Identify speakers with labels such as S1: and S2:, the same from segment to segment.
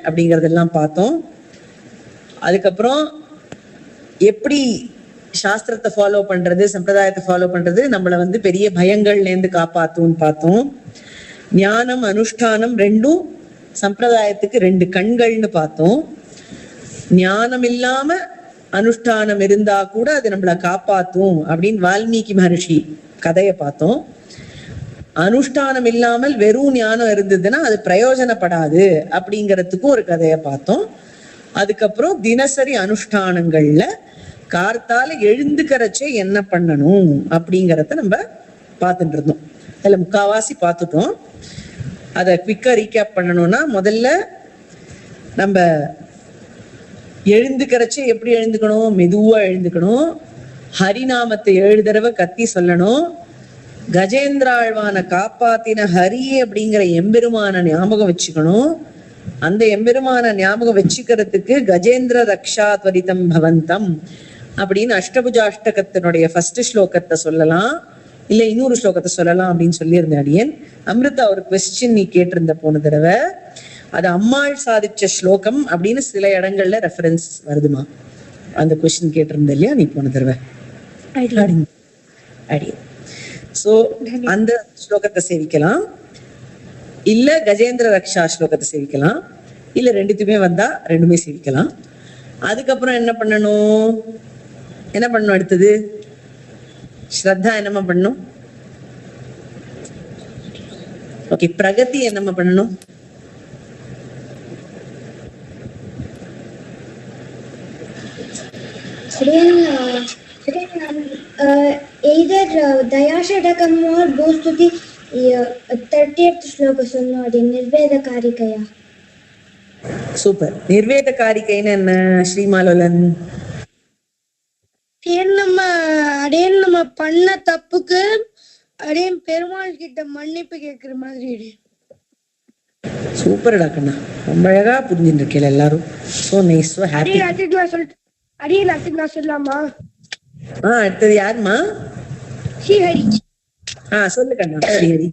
S1: அப்படிங்கறதெல்லாம் பார்த்தோம். அதுக்கப்புறம் எப்படி சாஸ்திரத்தை ஃபாலோ பண்றது, சம்பிரதாயத்தை ஃபாலோ பண்றது நம்மள பெரிய பயங்கள்ல இருந்து காப்பாத்தும்னு பார்த்தோம். ஞானம் அனுஷ்டானம் ரெண்டும் சம்பிரதாயத்துக்கு ரெண்டு கண்கள்னு பார்த்தோம். ஞானம் இல்லாம அனுஷ்டானம் இருந்தா கூட அது நம்மள காப்பாத்தும் அப்படின்னு வால்மீகி மகர்ஷி கதையை பார்த்தோம். அனுஷ்டானம் இல்லாமல் வெறும் ஞானம் இருந்ததுன்னா அது பிரயோஜனப்படாது அப்படிங்கிறதுக்கும் ஒரு கதையை பார்த்தோம். அதுக்கப்புறம் தினசரி அனுஷ்டானங்கள்ல கார்த்தால எழுந்துக்கிறச்சே என்ன பண்ணணும் அப்படிங்கிறத நம்ம பார்த்துட்டு இருந்தோம். அதுல முக்காவாசி பார்த்துட்டோம். அதை குவிக்கா ரீகேப் பண்ணணும்னா, முதல்ல நம்ம எழுந்துக்கிறச்சே எப்படி எழுந்துக்கணும்? மெதுவா எழுந்துக்கணும். ஹரிநாமத்தை 7 தடவை கத்தி சொல்லணும். கஜேந்திராழ்வான காப்பாத்தின ஹரி அப்படிங்கிற எம்பெருமான ஞாபகம் வச்சுக்கணும். அந்த எம்பெருமான ஞாபகம் வச்சுக்கிறதுக்கு கஜேந்திர ரக்ஷா துவரிதம் பவந்தம் அப்படின்னு அஷ்டபுஜாஷ்டகத்தினுடைய ஃபர்ஸ்ட் ஸ்லோகத்தை சொல்லலாம், இல்ல இன்னொரு ஸ்லோகத்தை சொல்லலாம் அப்படின்னு சொல்லியிருந்தேன் அடியன். அமிர்தா ஒரு கொஸ்டின் நீ கேட்டிருந்த போன தடவை, அது அம்மாள் சாதிச்ச ஸ்லோகம் அப்படின்னு சில இடங்கள்ல ரெஃபரன்ஸ் வருதுமா. அந்த கொஸ்டின் கேட்டிருந்த இல்லையா நீ போன தடவை அடியன். சோ அந்த ஸ்லோகத்தை சேவிக்கலாம், இல்ல கஜேந்திர ரக்ஷா ஸ்லோகத்தை சேவிக்கலாம், இல்ல ரெண்டுத்துமே வந்தா ரெண்டுமே சேவிக்கலாம். அதுக்கப்புறம் என்ன பண்ணணும்? அடுத்தது ஸ்ரத்தா என்னமா பண்ணும்? ஓகே, பிரகதி என்னமா பண்ணணும்?
S2: either Dayashadakam or goes to the 30th sloka சொன்னோம், நிர்வேதகாரிகையா.
S1: சூப்பர். நிர்வேதகாரிகைன்னு என்ன ஸ்ரீமாலோலன்?
S3: நம்ம பண்ண தப்புக்கு பெருமாள் கிட்ட மன்னிப்பு கேட்கிற மாதிரி.
S1: சூப்பர்டா கண்ணா, ரொம்ப அழகா புரிஞ்சுட்டு இருக்கீங்க எல்லாரும். So nice, so happy.
S3: சொல்லலாமா?
S1: அடுத்தது யாருமா?
S3: ஸ்ரீஹரி.
S1: சொல்லு கண்ணா. ஸ்ரீஹரி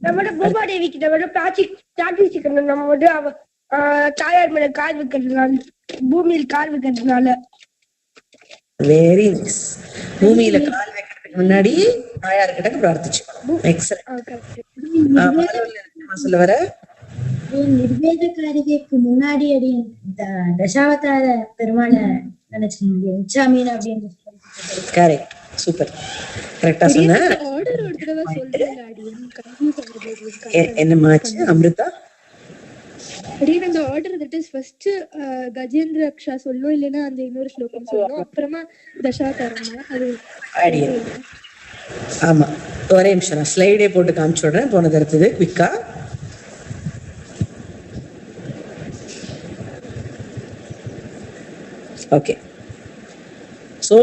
S3: நம்மளோட பூமாதேவி கிட்ட பிரார்த்திச்சுக்கணும். நம்ம தாயார் மேல கால் வைக்கிறதுனால, பூமியில் கால் வைக்கிறதுனால.
S1: Very nice. பூமியில கால் வைக்கிறதுக்கு முன்னாடி தாயார் கிட்ட பிரார்த்திச்சுக்கணும். எக்ஸலென்ட். சொல்ல வர
S2: நிர்வேதகாரிகைக்கு முன்னாடி தசாவதார பெருமாளை நினைச்சேன் அப்படின்னு.
S1: கரெக்ட், சூப்பர், கரெக்டா சொன்ன. என்னமாச்சு அமிர்தா?
S3: அந்த order that is first Gajendra Raksha சொல்லும், இல்லைன்னா அந்த இன்னொரு ஸ்லோகம் சொல்லும், அப்புறமா தசாவதாரம். அது
S1: ஆமா, ஒரே நிமிஷம் நான் ஸ்லைடே போட்டு காமிச்சு விடுறேன். போனது அடுத்தது குவிக்கா. ஓகே, சோ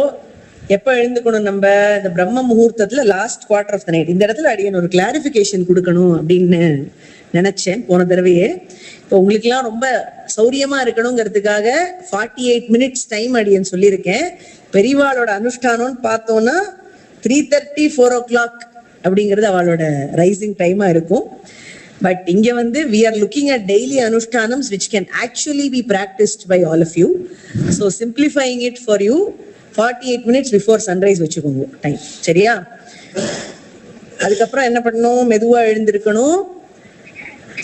S1: எப்ப எழுந்துக்கணும் நம்ம? இந்த பிரம்ம முகூர்த்தத்துல last quarter of the night. இந்த இடத்துல அடியன் ஒரு கிளாரிபிகேஷன் கொடுக்கணும் அப்படின்னு நினைச்சேன் போன தடவையே. இப்போ உங்களுக்கு எல்லாம் ரொம்ப சௌரியமா இருக்கணுங்கிறதுக்காக 48 minutes டைம் அடியன் சொல்லியிருக்கேன். பெரியவாளோட அனுஷ்டானம்னு பார்த்தோம்னா 3:30 4 o'clock அப்படிங்கிறது அவளோட ரைசிங் டைமா இருக்கும். பட் இங்க we are looking at daily anushtanams which can actually be practiced by all of you. So simplifying it for you, 48 minutes before sunrise வச்சுக்கோங்க டைம், சரியா? அதுக்கப்புறம் என்ன பண்ணணும்? மெதுவா எழுந்திருக்கணும்.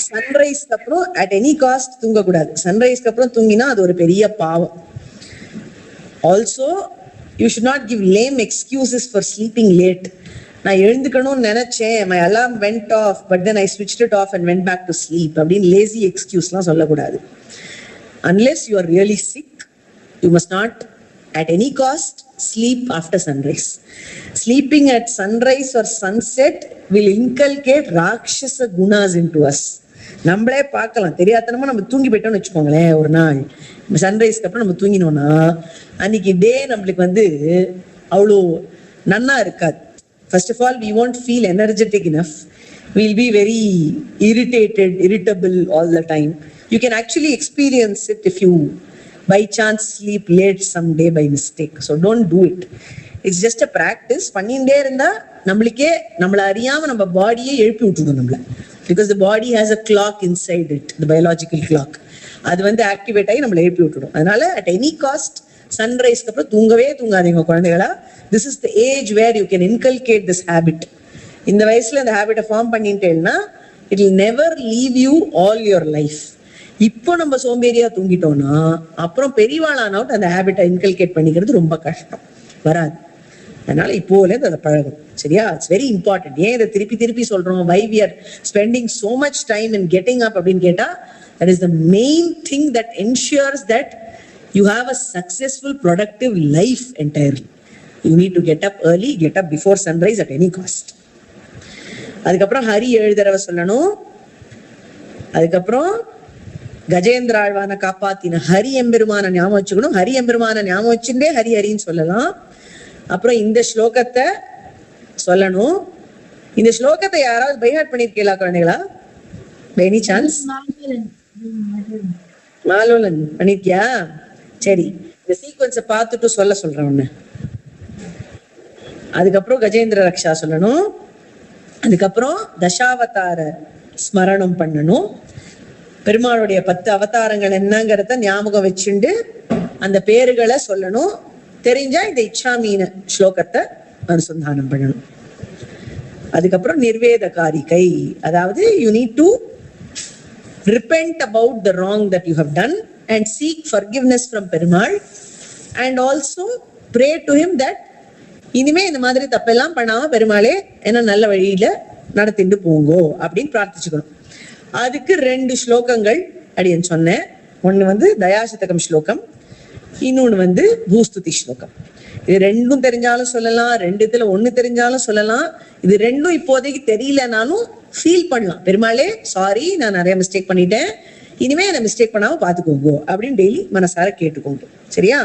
S1: சன்ரைஸ்க்கு அப்புறம் அட் எனி காஸ்ட் தூங்கக்கூடாது. சன்ரைஸ்க்கு அப்புறம் தூங்கினா அது ஒரு பெரிய பாவம். Also you should not give lame excuses for sleeping late. நான் எழுந்துக்கணும்னு நினைச்சேன், my alarm went off but then I switched it off and went back to sleep அப்படின்னு லேசி எக்ஸ்கியூஸ்லாம் சொல்லக்கூடாது. Unless you are really sick, you must not at any cost sleep after sunrise. Sleeping at sunrise or sunset will inculcate rakshasa gunas into us. நம்மளே பார்க்கலாம், தெரியாதனமா நம்ம தூங்கி போயிட்டோம்னு வச்சுக்கோங்களேன். ஒரு நாள் சன்ரைஸ்க்கு அப்புறம் நம்ம தூங்கினோம்னா அன்னைக்கு டே நம்மளுக்கு அவ்வளோ நன்னா இருக்காது. First of all, we won't feel energetic enough. We'll be very irritable all the time. You can actually experience it if you by chance sleep late someday by mistake. So don't do it. It's just a practice. பண்ணிட்டே இருந்தா நம்மள அறியாம நம்ம பாடியே எழுப்பி விட்டுடும் நம்மள. Because the body has a clock inside it, the biological clock. அது வந்து ஆக்டிவேட் ஆகி நம்மளை எழுப்பி விட்டுடும். அதனால at any cost சன்ரைஸ்க்கு அப்புறம் தூங்கவே தூங்காதீங்க குழந்தைகளா. This is the age where you can inculcate this habit. இந்த வயசுல இந்த ஹேபிட்டை ஃபார்ம் பண்ணிட்டேன்னா it will never leave you all your life. இப்போ நம்ம சோம்பேறியா தூங்கிட்டோம்னா அப்புறம் பெரியவாளானவுட் அந்த ஹேபிட்டை இன்கல்கேட் பண்ணிக்கிறது ரொம்ப கஷ்டம், வராது. அதனால இப்போலேருந்து அதை பழகும். சரியா? It's very important. ஏன் இதை திருப்பி திருப்பி சொல்றோம்? Why we are spending so much time in getting up அப்படின்னு கேட்டா, that is the main thing that ensures that you have a successful productive life entirely. You need to get up early, get up before sunrise at any cost. அதுக்கப்புறம் ஹரி 7 தடவை சொல்லணும். அதுக்கப்புறம் கஜேந்திர ஆழ்வான காப்பாத்தின ஹரி எம்பெருமான ஞாபகம் வச்சுக்கணும். ஹரி எம்பெருமான ஞாபகம் வச்சுட்டே ஹரி ஹரின்னு சொல்லலாம். அப்புறம் இந்த ஸ்லோகத்தை சொல்லணும். இந்த ஸ்லோகத்தை யாராவது பைஹார்ட் பண்ணிருக்கீங்களா குழந்தைகளா? Any chance? மாலோலன் பண்ணிருக்கியா? சரி, இந்த சீக்வன்ஸை பார்த்துட்டு சொல்றேன் ஒண்ணு. அதுக்கப்புறம் கஜேந்திர ரக்ஷா சொல்லணும். அதுக்கப்புறம் தசாவதார ஸ்மரணம் பண்ணணும். பெருமாளுடைய 10 அவதாரங்கள் என்னங்கிறத ஞாபகம் வச்சுண்டு அந்த பேருகளை சொல்லணும். தெரிஞ்சா இந்த இச்சாமீன ஸ்லோகத்தை அனுசந்தானம் பண்ணணும். அதுக்கப்புறம் நிர்வேத காரிகை, அதாவது you need to repent about the wrong that you have done and seek forgiveness from Perumal, and also pray to him that இனிமே இந்த மாதிரி தப்பெல்லாம் பண்ணாம பெருமாளே என்ன நல்ல வழியில நடத்திட்டு போங்கோ அப்படின்னு பிரார்த்திச்சுக்கணும். அதுக்கு 2 ஸ்லோகங்கள் அடியன் சொன்னேன். ஒண்ணு வந்து தயாசதகம் ஸ்லோகம், இன்னொன்னு வந்து பூஸ்துதி ஸ்லோகம். இது 2 தெரிஞ்சாலும் சொல்லலாம், 2த்துல 1 தெரிஞ்சாலும் சொல்லலாம். இது 2 இப்போதைக்கு தெரியலனாலும் ஃபீல் பண்ணலாம். பெருமாளே சாரி, நான் நிறைய மிஸ்டேக் பண்ணிட்டேன், இனிமே என்ன மிஸ்டேக் பண்ணாம பாத்துக்கோங்க அப்படின்னு டெய்லி மனசார கேட்டுக்கோங்க. சரியா?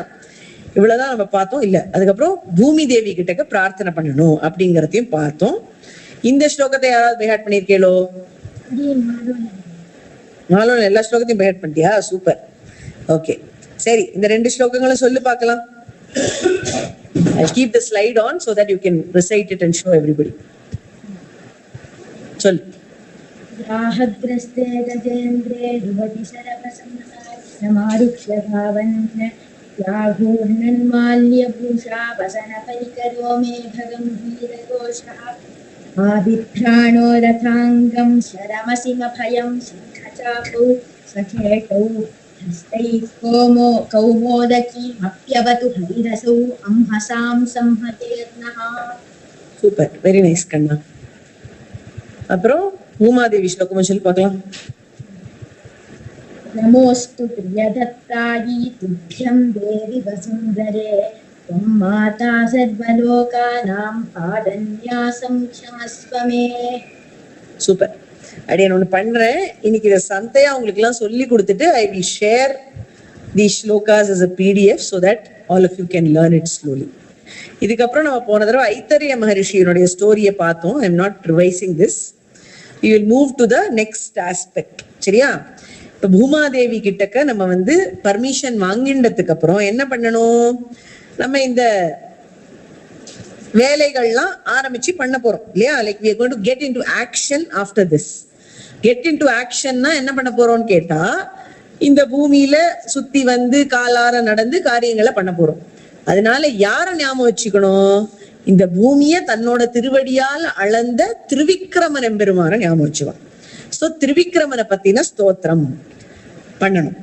S1: இவ்வளவுதான் நம்ம பார்த்தோம். இல்ல, அதுக்கப்புறம் பூமி தேவி கிட்டக்க பிரார்த்தனை பண்ணணும் அப்படிங்கறதையும் பார்த்தோம். இந்த ஸ்லோகத்தை யாராவது பைஹார்ட் பண்ணிருக்கேளோ? மாலோன் எல்லா ஸ்லோகத்தையும் பைஹார்ட் பண்ணிட்டியா? சூப்பர். ஓகே, சரி, இந்த 2 ஸ்லோகங்களும் சொல்லு பார்க்கலாம். I'll keep the slide on so that you can recite it and show everybody. चल.
S2: राहग्रस्ते गजेन्द्रे युवति शरभसंसार समारुह्य भावन्य याघूर्णन्माल्यभूषा वसन परिकरो मे भगम्भीरघोषः आबिभ्राणो रथाङ्गं शरमसिमभयं सिंहचापौ सखेटौ हस्तैः कौमोदकीमप्यवतु हरिरसौ अंहसां संहतेर्नः.
S1: Super, very nice கண்ணா. அப்புறம் பூமாதேவி ஸ்லோகம் சொல்லி பார்க்கலாம்.
S2: நமோஸ்து பிரியதத்தாயி துப்யம் தேவி வசுந்தரே त्वं माता सर्वलोकानां पादन्यासं क्षमस्व मे.
S1: சூப்பர். அடி நான் ஒன்று பண்றேன். இன்னைக்கு இதை சந்தையா உங்களுக்கு எல்லாம் சொல்லி கொடுத்துட்டு I will share the slokas as a PDF so that all of you can learn it slowly. இதுக்கப்புறம் நம்ம போன தடவை ஐத்தரிய மகரிஷியனுடைய ஸ்டோரியை பார்த்தோம். ஐ am not revising this. We will move to the next aspect. சரியா? இப்ப பூமாதேவி கிட்டக்க நம்ம வந்து பர்மிஷன் வாங்கிண்டதுக்கு அப்புறம் என்ன பண்ணணும்? நம்ம இந்த வேலைகள்லாம் ஆரம்பிச்சு பண்ண போறோம் இல்லையா? Like we are going to get into action after this. Get into actionனா என்ன பண்ண போறோம்னு கேட்டா, இந்த பூமியில சுத்தி வந்து காலார நடந்து காரியங்களை பண்ண போறோம். அதனால யார ஞாபகம் வச்சுக்கணும்? இந்த பூமியை தன்னோட திருவடியால் அளந்த திருவிக்கிரமன் எம்பெருமான ஞாபகம் வச்சுவான். சோ திருவிக்கிரமனை பத்தின ஸ்தோத்திரம் பண்ணணும்,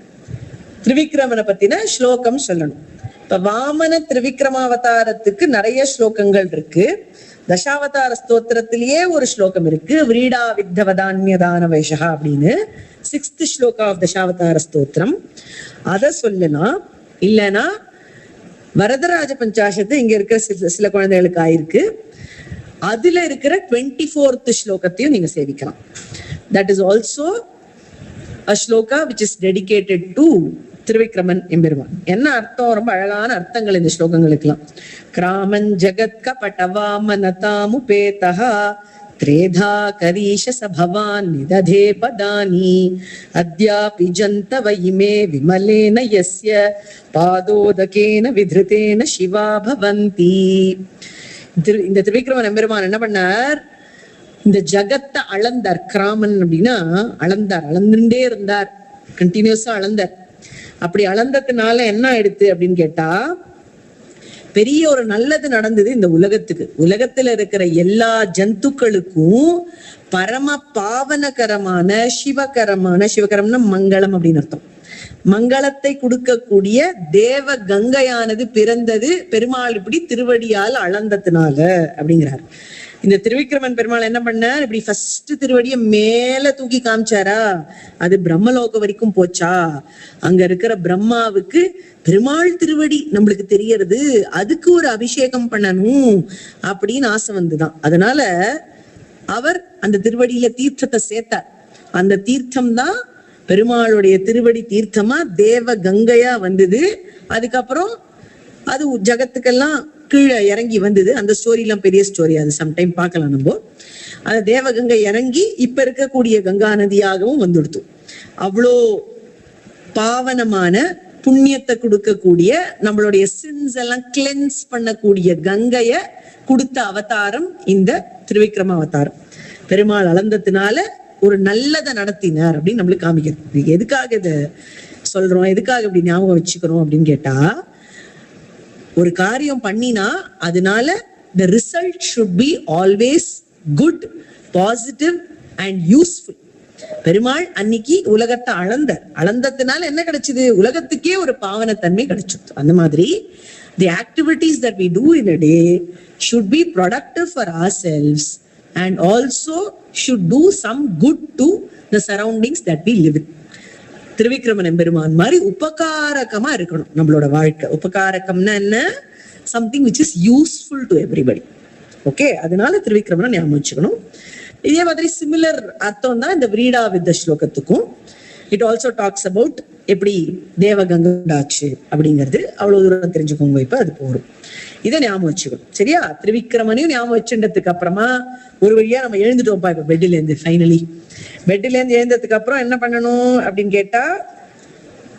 S1: திருவிக்கிரமனை பத்தின ஸ்லோகம் சொல்லணும். இப்ப வாமன திருவிக்கிரமாவதாரத்துக்கு நிறைய ஸ்லோகங்கள் இருக்கு. தசாவதார ஸ்தோத்திரத்திலேயே ஒரு ஸ்லோகம் இருக்கு, விரீடா வித்தவதான்யதான வைஷா அப்படின்னு. 6th ஸ்லோகா ஆஃப் தசாவதார ஸ்தோத்திரம். அதை சொல்லலாம். இல்லைன்னா வரதராஜ பஞ்சாசத்து இங்க இருக்கிற சில குழந்தைகளுக்கு ஆயிருக்கு, அதுல இருக்கிற 24th ஸ்லோகத்தையும் நீங்க சேவிக்கலாம். That is also a shloka which is dedicated to Thiruvikraman எம்பெருமான். என்ன அர்த்தம்? ரொம்ப அழகான அர்த்தங்கள் இந்த ஸ்லோகங்களுக்கெல்லாம். கிராமன் ஜகத் கபடவாமனதாமுபேதஹ त्रेधा करीश सभवान् निदधे पदानि अद्यापि जन्तव इमे विमलेन यस्य पादोदकेन विधृतेन शिवा भवन्ति. இந்த திருவிக்கிரமன் எம்பெருமான் என்ன பண்ணார்? இந்த ஜகத்தை அளந்தார். கிராமன் அப்படின்னா அளந்தார், அளந்துட்டே இருந்தார், கண்டினியூஸா அளந்தார். அப்படி அளந்ததுனால என்ன ஆயிடுத்து அப்படின்னு கேட்டா, பெரிய ஒரு நல்லது நடந்தது இந்த உலகத்துக்கு. உலகத்துல இருக்கிற எல்லா ஜந்துக்களுக்கும் பரம பாவனகரமான சிவகரம்னா மங்களம் அப்படின்னு அர்த்தம், மங்களத்தை கொடுக்கக்கூடிய தேவ கங்கையானது பிறந்தது பெருமாள் இப்படி திருவடியால் அளந்ததுனால அப்படிங்கிறார். இந்த திருவிக்கிரமன் பெருமாள் என்ன பண்ணார், இப்படி ஃபர்ஸ்ட் திருவடிய மேல தூக்கி காமிச்சாரா, அது பிரம்மலோகம் வரைக்கும் போச்சா. அங்க இருக்கிற பிரம்மாவுக்கு பெருமாள் திருவடி நம்மளுக்கு தெரியறது, அதுக்கு ஒரு அபிஷேகம் பண்ணணும் அப்படின்னு ஆசை வந்துதான். அதனால அவர் அந்த திருவடியில தீர்த்தத்தை சேர்த்தார். அந்த தீர்த்தம் தான் பெருமாளுடைய திருவடி தீர்த்தமா தேவ கங்கையா வந்தது. அதுக்கப்புறம் அது ஜகத்துக்கெல்லாம் கீழே இறங்கி வந்தது. அந்த ஸ்டோரி எல்லாம் பெரிய ஸ்டோரி, அது சம்டைம் பார்க்கலாம் நம்ம. அந்த தேவகங்கை இறங்கி இப்ப இருக்கக்கூடிய கங்கா நதியாகவும் வந்துடுத்து. அவ்வளோ பாவனமான புண்ணியத்தை கொடுக்கக்கூடிய, நம்மளுடைய சின்ஸ் எல்லாம் கிளென்ஸ் பண்ணக்கூடிய கங்கைய கொடுத்த அவதாரம் இந்த திருவிக்ரம அவதாரம். பெருமாள் அளந்ததுனால ஒரு நல்லதை நடத்தினார் அப்படின்னு நம்மளுக்கு காமிக்கிறது. எதுக்காக இதை சொல்றோம், எதுக்காக இப்படி ஞாபகம் வச்சுக்கிறோம் அப்படின்னு கேட்டா, ஒரு காரியம் பண்ணினா அதனால the result should be always good, positive and useful. Perumal அன்னைக்கு உலகத்தை அளந்ததுனால என்ன கிடைச்சது, உலகத்துக்கே ஒரு பாவனத்தன்மை கிடைச்சது. அந்த மாதிரி the activities that we do in a day should be productive for ourselves and also should do some good to the surroundings that we live in. Thiruvikraman எம்பெருமான் மாதிரி உபகாரகமா இருக்கணும் நம்மளோட வாழ்க்கை. உபகாரகம்னா என்ன, something which is useful to everybody. Okay, அதனால திருவிக்கிரமனை ஞாபகம் வச்சுக்கணும். இதே மாதிரி சிமிலர் அர்த்தம் தான் இந்த விரீடா வித்த ஸ்லோகத்துக்கும். இட் ஆல்சோ டாக்ஸ் அபவுட் எப்படி தேவகங்காச்சு அப்படிங்கிறது. அவ்வளவு தூரம் தெரிஞ்சுக்கோங்க, இப்ப அது போறோம். இதை ஞாபகம் வச்சுக்கணும், சரியா? திருவிக்கிரமனையும் ஞாபகம் வச்சுட்டதுக்கு அப்புறமா ஒரு வழியா நம்ம எழுந்துட்டோம்ப்பா இப்ப பெட்ல இருந்து. ஃபைனலி பெட்ல இருந்து எழுந்ததுக்கு அப்புறம் என்ன பண்ணணும் அப்படின்னு கேட்டா,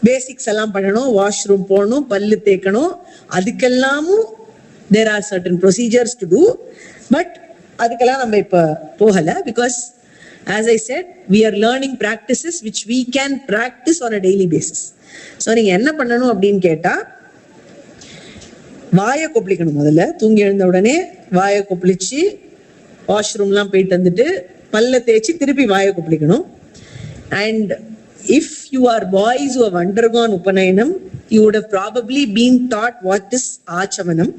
S1: பேசிக்ஸ் எல்லாம் பண்ணணும். வாஷ்ரூம் போகணும், பல்லு தேய்க்கணும், அதுக்கெல்லாமும் there are certain procedures to do. But அதுக்கெல்லாம் நம்ம இப்ப போகல, because as I said, we are learning practices which we can practice on a daily basis. So நீங்க என்ன பண்ணணும் அப்படின்னு கேட்டா, வாயை கொப்பளிக்கணும். முதல்ல தூங்கி எழுந்த உடனே வாயை கொப்பளிச்சு வாஷ்ரூம்லாம் போயிட்டு வந்துட்டு பல்ல தேய்ச்சி திருப்பி வாயை கொப்பளிக்கணும். And if you are boys who have undergone upanayinam, you would have probably been taught what is ஆச்சமனம்.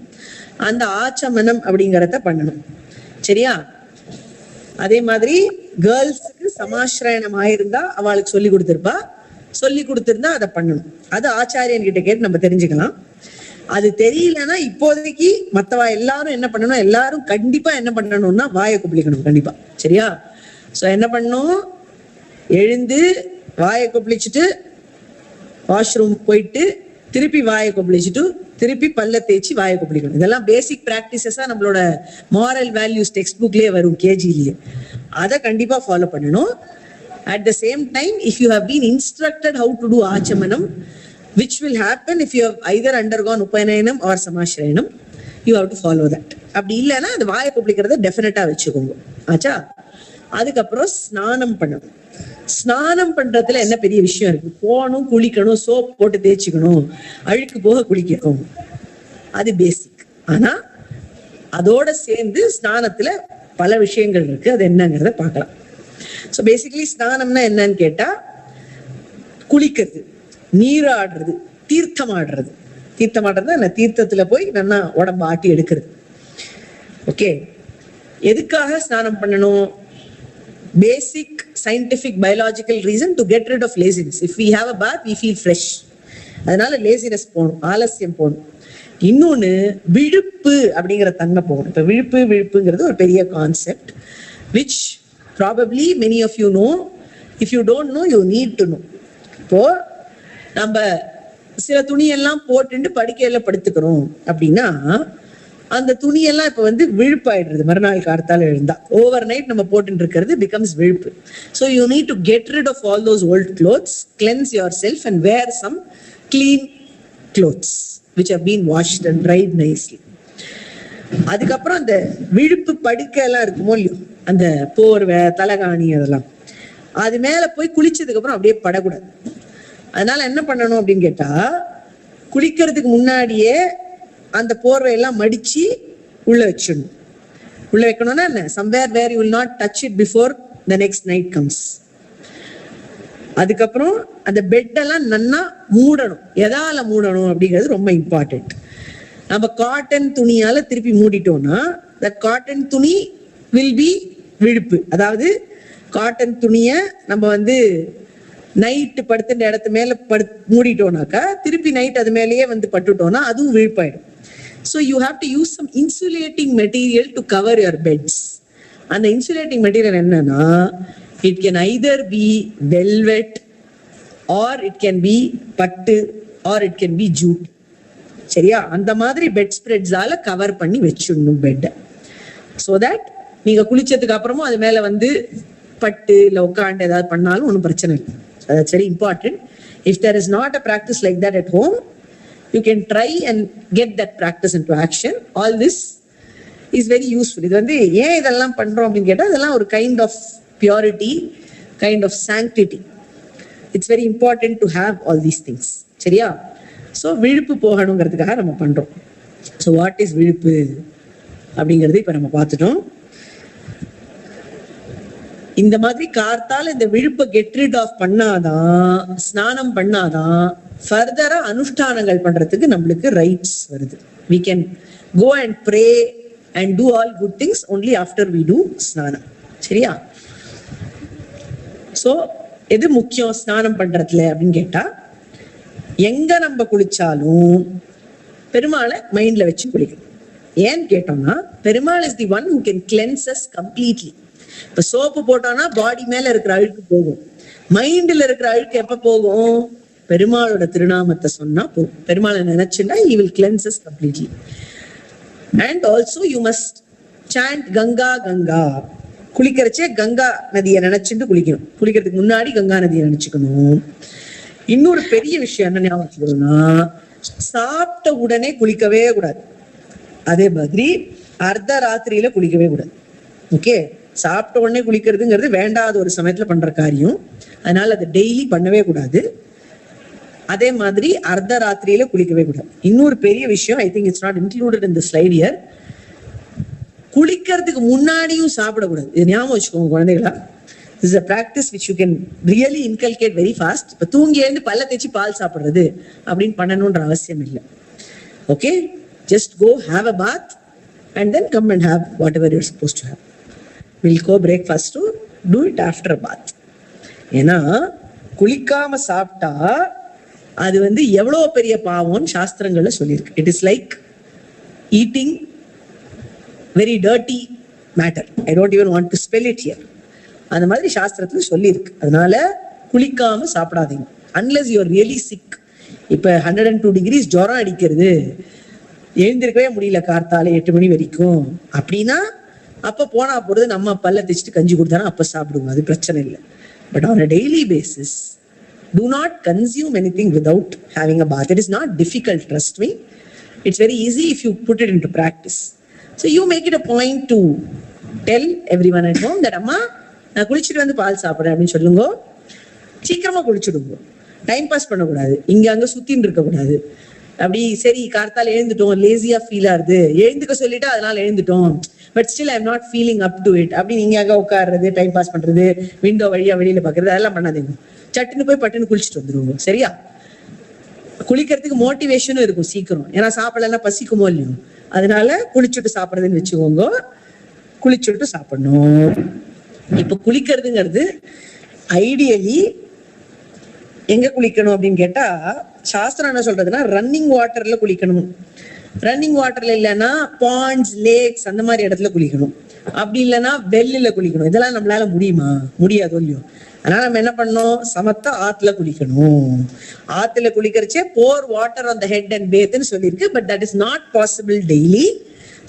S1: அந்த ஆச்சமனம் அப்படிங்கறத பண்ணணும், சரியா? அதே மாதிரி கேர்ள்ஸுக்கு சமாஸ்ரயணம் ஆயிருந்தா அவளுக்கு சொல்லி கொடுத்திருந்தா அதை பண்ணணும். அது ஆச்சாரியன் கிட்ட கேட்டு நம்ம தெரிஞ்சுக்கலாம். அது தெரியலன்னா இப்போதைக்கு மத்தவா எல்லாரும் என்ன பண்ணணும், எல்லாரும் கண்டிப்பா என்ன பண்ணணும்னா வாயை கொப்பளிக்கணும் கண்டிப்பா, சரியா? சோ என்ன பண்ணணும், எழுந்து வாயை கொப்பளிச்சுட்டு வாஷ்ரூம் போயிட்டு திருப்பி வாயை கொப்பளிச்சுட்டு திருப்பி பல்ல தேய்ச்சி வாயை கொப்பளிக்கணும். இதெல்லாம் பேசிக் பிராக்டிசஸா நம்மளோட மாரல் வேல்யூஸ் டெக்ஸ்ட் புக்லயே வரும், கேஜிலேயே. அதை கண்டிப்பா ஃபாலோ பண்ணணும். At the same time, if you have been instructed how to do achamanam, which will happen if you have either undergone upayanam or samashrayanam, you have to follow that. அப்படி இல்லைன்னா அது வாயை கொப்பளிக்கிறத டெஃபினட்டா வச்சுக்கோங்க, ஆச்சா? அதுக்கப்புறம் ஸ்நானம் பண்ணணும். ஸ்நானம் பண்றதுல என்ன பெரிய விஷயம் இருக்கு? போகணும், குளிக்கணும், சோப் போட்டு தேய்ச்சிக்கணும், அழுக்கு போக குளிக்கணும், அது பேசிக். ஆனா அதோட சேர்ந்து ஸ்நானத்துல பல விஷயங்கள் இருக்கு, அது என்னங்கிறத பார்க்கலாம். ஸோ பேசிக்கலி ஸ்நானம்னா என்னன்னு கேட்டா, குளிக்கிறது, நீராடுறது, தீர்த்தமாடுறது. தீர்த்தமாடுறது அந்த தீர்த்தத்துல போய் நல்லா உடம்பு ஆட்டி எடுக்கிறது. ஓகே, எதுக்காக ஸ்நானம் பண்ணணும்? Basic scientific biological reason to get rid of laziness. If we have a bath, we feel fresh. அதனால லேசினஸ் போகணும், ஆலசியம் போகணும். இன்னொன்னு விழுப்பு அப்படிங்கிற தன்மை போகணும். இப்ப விழுப்புங்கிறது ஒரு பெரிய concept which probably many of you know. If you don't know, you need to know. இப்போ நம்ம சில துணியெல்லாம் போட்டுட்டு படுக்கையில படுத்துக்கிறோம் அப்படின்னா அந்த துணியெல்லாம் இப்ப விழுப்பாயிடுறது. மறுநாள் காலத்தால எழுந்தா ஓவர் நைட் நம்ம போட்டு இருக்கிறது becomes விழுப்பு. So you need to get rid of all those old clothes, cleanse yourself and wear some clean clothes which have been washed and dried nicely. அதுக்கப்புறம் அந்த விழுப்பு படுக்கை எல்லாம் இருக்குமோ இல்லையோ, அந்த போர்வை தலகாணி அதெல்லாம் அது மேல போய் குளிச்சதுக்கு அப்புறம் அப்படியே படக்கூடாது. அதனால என்ன பண்ணணும் அப்படின்னு கேட்டா, குளிக்கிறதுக்கு முன்னாடியே அந்த போர்வையெல்லாம் மடிச்சு உள்ள வச்சிடணும். உள்ள வைக்கணும்னா என்ன, somewhere where you will not touch it before the next night comes. அதுக்கப்புறம் அந்த பெட்டெல்லாம் நன்னா மூடணும். எதால மூடணும் அப்படிங்கிறது ரொம்ப இம்பார்ட்டன்ட். நம்ம காட்டன் துணியால திருப்பி மூடிட்டோம்னா தட் காட்டன் துணி வில் பி விழுப்பு. அதாவது காட்டன் துணிய நம்ம வந்து நைட்டு படுத்துட்ட இடத்து மேல மூடிட்டோம்னாக்கா திருப்பி நைட் அது மேலேயே வந்து பட்டுட்டோம்னா அதுவும் விழுப்பாயிடும். So you have to use some insulating material to cover your beds. அந்த இன்சுலேட்டிங் மெட்டீரியல் என்னன்னா, it can either be velvet or it can be pattu or it can be jute. சரியா? அந்த மாதிரி பெட் ஸ்ப்ரெட்ஸால கவர் பண்ணி வச்சிடணும் பெட்டை. ஸோ தட் நீங்க குளிச்சதுக்கு அப்புறமும் அது மேல வந்து பட்டு இல்லை உட்காந்து ஏதாவது பண்ணாலும் ஒன்றும் பிரச்சனை இல்லை. That's very important. If there is not a practice like that at home, you can try and get that practice into action. All this is very useful. இது வந்து ஏன் இதெல்லாம் பண்றோம் அப்படின்னு கேட்டா, இதெல்லாம் ஒரு kind of purity, kind of sanctity. It's very important to have all these things. சரியா? ஸோ விழுப்பு போகணுங்கிறதுக்காக நம்ம பண்றோம். ஸோ வாட் இஸ் விழுப்பு அப்படிங்கிறது இப்ப நம்ம பார்த்துட்டோம். இந்த மாதிரி கார்த்தால இந்த விழுப்பை கெட் ரிட் ஆஃப் பண்ணாதான், ஸ்நானம் பண்ணாதான் ஃபர்தரா அனுஷ்டானங்கள் பண்றதுக்கு நம்மளுக்கு ரைட்ஸ் வருது. We can go and pray and do all good things only after we do ஸ்நானம். சரியா? சோ எது முக்கியம் ஸ்நானம் பண்றதுல அப்படின்னு கேட்டா, எங்க நம்ம குளிச்சாலும் பெருமாளை மைண்ட்ல வச்சு குளிக்கணும். ஏன்னு கேட்டோம்னா, Perumal is the one who can cleanse us completely. இப்ப சோப்பு போட்டோம்னா பாடி மேல இருக்கிற அழுக்கு போகும். மைண்ட்ல இருக்கிற அழுக்கு எப்ப போகும்? பெருமாளோட திருநாமத்தை சொன்னா போகும். பெருமாளை நினைச்சுன்னா he will cleanse us completely. And also you must chant Ganga Ganga. குளிக்கிறச்சே Ganga நதியை நினைச்சுட்டு குளிக்கணும். குளிக்கிறதுக்கு முன்னாடி கங்கா நதியை நினைச்சுக்கணும். இன்னொரு பெரிய விஷயம் என்ன ஞாபகம் வச்சுக்கணும்னா, சாப்பிட்ட உடனே குளிக்கவே கூடாது. அதே மாதிரி அர்த்த ராத்திரியில குளிக்கவே கூடாது. ஓகே? சாப்பிட்ட உடனே குளிக்கிறதுங்கிறது வேண்டாத ஒரு சமயத்துல பண்ற காரியம். அதனால அதை டெய்லி பண்ணவே கூடாது. அதே மாதிரி அர்த்த ராத்திரியில குளிக்கவே கூடாது. இன்னொரு பெரிய விஷயம், I think it's not included in the slide here, குளிக்கிறதுக்கு முன்னாடியும் சாப்பிடக்கூடாது. இது ஞாபகம் வச்சுக்கோங்க குழந்தைகளா. This is a practice which you can really inculcate very fast. இப்ப தூங்கி எழுந்து பல்ல தேய்ச்சி பால் சாப்பிடுறது அப்படின்னு பண்ணணும்ன்ற அவசியம் இல்லை. Okay? Just go have a bath and then come and have whatever you're supposed to have. We'll go breakfast to do it after a bath. ஏன்னா குளிக்காம சாப்பிட்டா அது வந்து எவ்வளவு பெரிய பாவம்னு சாஸ்திரங்கள்ல சொல்லியிருக்கு. It is like eating very dirty matter. I don't even want to spell it here. அந்த மாதிரி சாஸ்திரத்துல சொல்லியிருக்கு. அதனால குளிக்காம சாப்பிடாதீங்க unless you are really sick. இப்ப 102 degrees ஜுரம் அடிக்கிறது, எழுந்திருக்கவே முடியல கார்த்தால 8 மணி வரைக்கும் அப்படின்னா அப்ப போனா போறது நம்ம பல்ல தேய்ச்சிட்டு கஞ்சி கொடுத்தானா அப்ப சாப்பிடுவோம், அது பிரச்சனை இல்லை. But on a daily basis do not consume anything without having a bath. It is not difficult, trust me. It's very easy if you put it into practice. So you make it a point to tell everyone at home that amma நான் குளிச்சுட்டு வந்து பால் சாப்பிட்றேன் அப்படின்னு சொல்லுங்க. சீக்கிரமா குளிச்சுடுங்க. Time pass பண்ணக்கூடாது, இங்க அங்க சுத்தின்னு இருக்கக்கூடாது. அப்படி சரி கார்த்தால எழுந்துட்டோம், லேசியா ஃபீல் ஆகுது, எழுந்துக்க சொல்லிட்டு அதனால எழுந்துட்டோம், but still I am not feeling up to it அப்படின்னு நீங்க அங்க உட்காடுறது, டைம் பாஸ் பண்றது, விண்டோ வழியா வெளியில பாக்குறது, அதெல்லாம் பண்ணாதீங்க. சட்டுன்னு போய் பட்டுன்னு குளிச்சுட்டு வந்துருவோம். சரியா? குளிக்கிறதுக்கு மோட்டிவேஷனும் இருக்கும் சீக்கிரம். ஏன்னா சாப்பிடலாம் பசிக்குமோ இல்லையோ, அதனால குளிச்சுட்டு சாப்பிட்றதுன்னு வச்சுக்கோங்க. குளிச்சுட்டு சாப்பிடணும். இப்ப குளிக்கிறதுங்கிறது ஐடியலி எங்க குளிக்கணும் அப்படின்னு கேட்டா, சாஸ்திரம் என்ன சொல்றதுன்னா ரன்னிங் வாட்டர்ல குளிக்கணும். ரன்னிங் வாட்டர்ல இல்லைன்னா பாண்ட்ஸ், லேக்ஸ் அந்த மாதிரி இடத்துல குளிக்கணும். அப்படி இல்லைன்னா வெள்ளில குளிக்கணும். இதெல்லாம் நம்மளால முடியுமா? முடியாது இல்லையோ. அதனால நம்ம என்ன பண்ணணும்? சமத்தா ஆத்துல குளிக்கணும். ஆத்துல குளிக்கிறச்சே pour water on the head and பேத்னு சொல்லியிருக்கு. But that is not possible daily.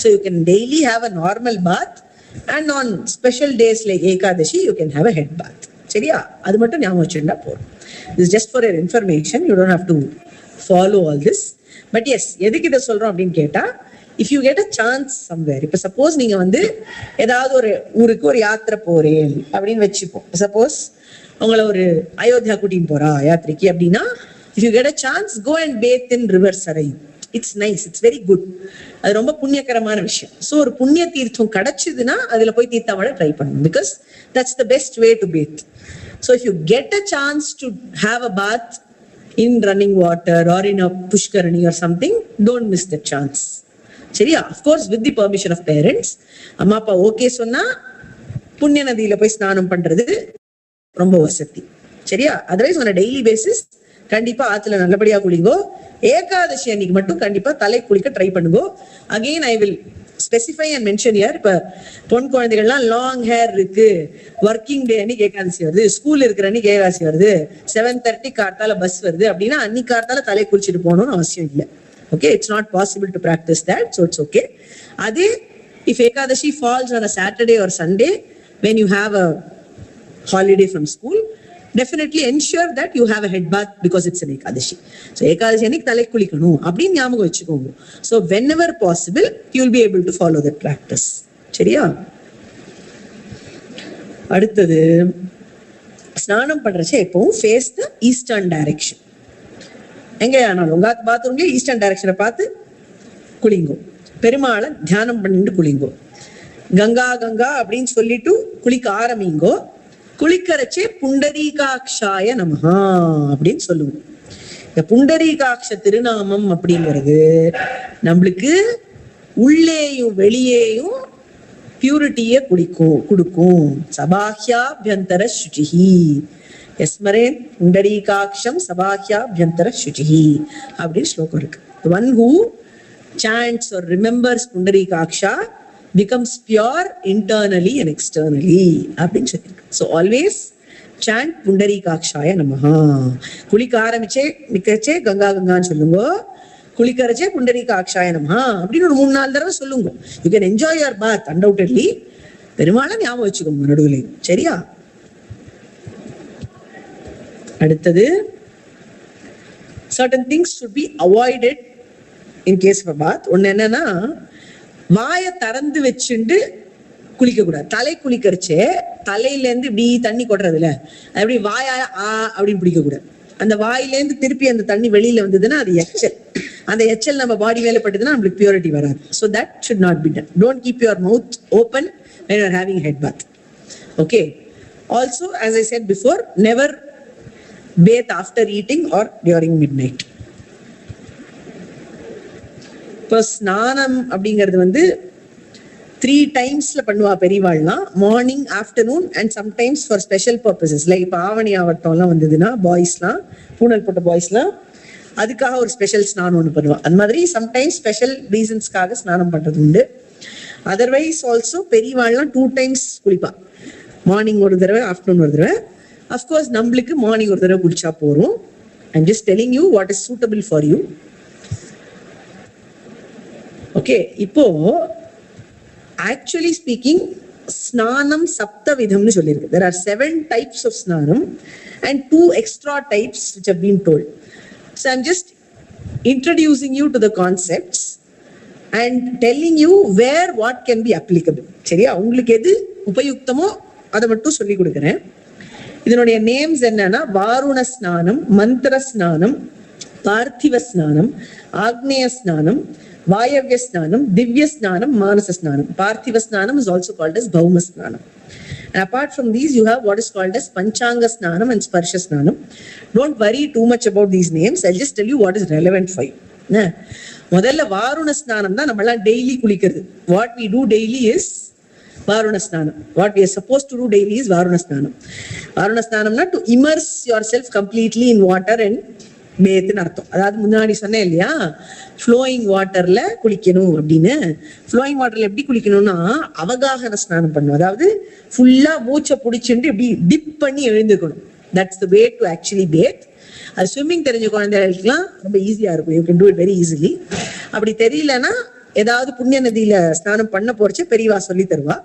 S1: So you can daily have a normal bath and on special days like Ekadashi you can have a head bath. சரியா? அது மட்டும் ஞாபகம் வச்சுட்டா போதும். This is just for your information. You don't have to follow all this. But yes, எதுக்கு இதை சொல்றோம் அப்படின்னு கேட்டா, if you get a chance somewhere, இப்ப சப்போஸ் நீங்க வந்து ஏதாவது ஒரு ஊருக்கு ஒரு யாத்திரை போறேன் அப்படின்னு வச்சுப்போம். சப்போஸ் உங்களை ஒரு அயோத்தியா கூட்டின்னு போறா யாத்திரைக்கு அப்படின்னா, if you get a chance go and bath in river சரை. It's nice, it's very good. அது ரொம்ப புண்ணியகரமான விஷயம். ஸோ ஒரு புண்ணிய தீர்த்தம் கிடைச்சதுன்னா அதுல போய் தீர்த்தாமட ட்ரை பண்ணணும். Because that's the best way to bath. So if you get a chance to have a bath in running water or in a pushkarani or something, don't miss the chance. சரியா? of course with the permission of parents. அம்மா அப்பா okay சொன்னா புண்ணிய நதியில போய் ஸ்நானம் பண்றது ரொம்ப வசதி. சரியா? Otherwise on a daily basis கண்டிப்பா ஆத்துல நல்லபடியா குளிங்கோ. ஏகாதசி அன்னைக்கு மட்டும் கண்டிப்பா தலை குளிக்க ட்ரை பண்ணுங்கோ. Again I will specify and mention here. இப்ப பொன் குழந்தைகள்லாம் லாங் ஹேர் இருக்கு, ஒர்க்கிங் டே அன்னைக்கு ஏகாதசி வருது, ஸ்கூல் இருக்கிற அன்னைக்கு ஏகாதசி வருது, 7:30 கார்த்தால பஸ் வருது அப்படின்னா அன்னைக்கு கார்த்தால தலை குளிச்சுட்டு போகணும்னு அவசியம் இல்லை. Okay, it's not possible to practice that, so it's okay. அதே if Ekadashi falls on a Saturday or Sunday when you have a holiday from school, definitely ensure that you have a head bath because it's an ekadashi. So ekadashi anik thalai kulikkanum appdi nyamagam vechukonga. So whenever possible you will be able to follow that practice. சரியா? அடுத்தது ஸ்நானம் பண்றச்சே எப்பவும் face the eastern direction. எங்கேயானாலும் உங்க பாத்ரூம்ல eastern டைரக்ஷனை பார்த்து குளிங்கோ. பெருமாளை தியானம் பண்ணிட்டு குளிங்கோ. கங்கா கங்கா அப்படின்னு சொல்லிட்டு குளிக்க ஆரம்பிங்கோ. குளிக்கரைச்சே புண்டரீகாட்சாய நமஹா அப்படின்னு சொல்லுவோம். இந்த புண்டரீகாட்ச திருநாமம் அப்படிங்கிறது நம்மளுக்கு உள்ளேயும் வெளியேயும் பியூரிட்டிய கொடுக்கும். சபாஹ்யாபியந்தர சுச்சிஹி எஸ்மரேன் புண்டரீகாட்சம் சபாஹ்யாபியந்தர சுச்சிஹி அப்படின்னு ஸ்லோகம் இருக்கு. The one who chants or remembers Pundarikaksha becomes pure internally and externally அப்படின்னு சொல்லியிருக்கு. So always chant புண்டரீகாட்சாய நமஹா. குளிக்க ஆரம்பிச்சே நிக்கச்சே கங்கா கங்கான்னு சொல்லுங்க, குளிக்கரைச்சே புண்டரீகாட்சாய நமஹா அப்படின்னு ஒரு 3-4 தடவை சொல்லுங்க. You can enjoy your bath undoubtedly. பெருமாளை ஞாபகம் வச்சுக்கோங்க நடுவுலையும். சரியா? அடுத்தது certain things should be avoided in case of a bath. ஒன்னு என்னன்னா, வாயை திறந்து வச்சுண்டு குளிக்க கூடாது. தலை குளிக்கரிச்சே தலையில இருந்து இப்படி தண்ணி கொட்டுறதுல அப்படி வாயா அப்படின்னு பிடிக்க கூடாது. அந்த வாயிலேருந்து திருப்பி அந்த தண்ணி வெளியில வந்ததுன்னா அது எச்சல். அந்த எச்சல் நம்ம பாடி மேல பட்டதுன்னா நம்மளுக்கு பியூரிட்டி வராது. So that should not be done. Don't keep your mouth open when you are having head bath. Okay. Also, as I said before, never bathe after eating or during midnight. இப்போ ஸ்நானம் அப்படிங்கிறது வந்து 3 டைம்ஸ்ல பண்ணுவா பெரியவாள்லாம். Morning, afternoon and sometimes for special purposes. Like இப்போ ஆவணி ஆவட்டம்லாம் வந்ததுன்னா பாய்ஸ்லாம், பூனல் போட்ட பாய்ஸ்லாம் அதுக்காக ஒரு ஸ்பெஷல் ஸ்நானம் ஒன்று பண்ணுவான். அது மாதிரி சம்டைம்ஸ் ஸ்பெஷல் ரீசன்ஸ்க்காக ஸ்நானம் பண்றது உண்டு. அதர்வைஸ் ஆல்சோ பெரியவாள்லாம் 2 டைம்ஸ் குளிப்பா. மார்னிங் ஒரு தடவை, ஆஃப்டர்நூன் ஒரு தடவை. அஃப்கோர்ஸ் நம்மளுக்கு மார்னிங் ஒரு தடவை குளிச்சா போறோம். I'm just telling you what is suitable for you. Okay, இப்போ ஆக்சுவலி ஸ்பீக்கிங் ஸ்நானம் சப்த விதம்னு சொல்லியிருக்கு. There are 7 types of ஸ்நானம் and 2 extra types which have been told. So I'm just introducing you to the concepts and telling you where what can be applicable. சரியா? உங்களுக்கு எது உபயுக்தமோ அதை மட்டும் சொல்லி கொடுக்குறேன். இதனுடைய நேம்ஸ் என்னன்னா, வாருண ஸ்நானம், மந்திர ஸ்நானம், பார்த்திவ ஸ்நானம், ஆக்னேய ஸ்நானம், Vayavya Snanam, Divya Snanam, Manasa Snanam. Parthiva Snanam is also called as Bhauma Snanam. And apart from these, you have what is called as Panchanga Snanam and Sparsha Snanam. Don't worry too much about these names. I'll just tell you what is relevant for you. முதல்ல வாருண ஸ்நானம் தான் நம்மளாம் daily குளிக்கிறது. What we do daily is Varuna Snanam. What we are supposed to do daily is Varuna Snanam. Varuna Snanamna to immerse yourself completely in water and பேத்துன்னு அர்த்தம். அதாவது முன்னாடி சொன்னேன் இல்லையா, ஃப்ளோயிங் வாட்டர்ல குளிக்கணும் அப்படின்னு. ஃப்ளோயிங் வாட்டர்ல எப்படி குளிக்கணும்னா அவகாகன ஸ்நானம் பண்ணணும். அதாவது ஃபுல்லா மூச்சை பிடிச்சிட்டு இப்படி டிப் பண்ணி எழுந்துக்கணும். That's the way to actually bath. அது ஸ்விம்மிங் தெரிஞ்ச குழந்தைகளுக்குலாம் ரொம்ப ஈஸியா இருக்கும். You can do it very easily. அப்படி தெரியலன்னா ஏதாவது புண்ணிய நதியில ஸ்நானம் பண்ண போறச்சு பெரியவா சொல்லி தருவா.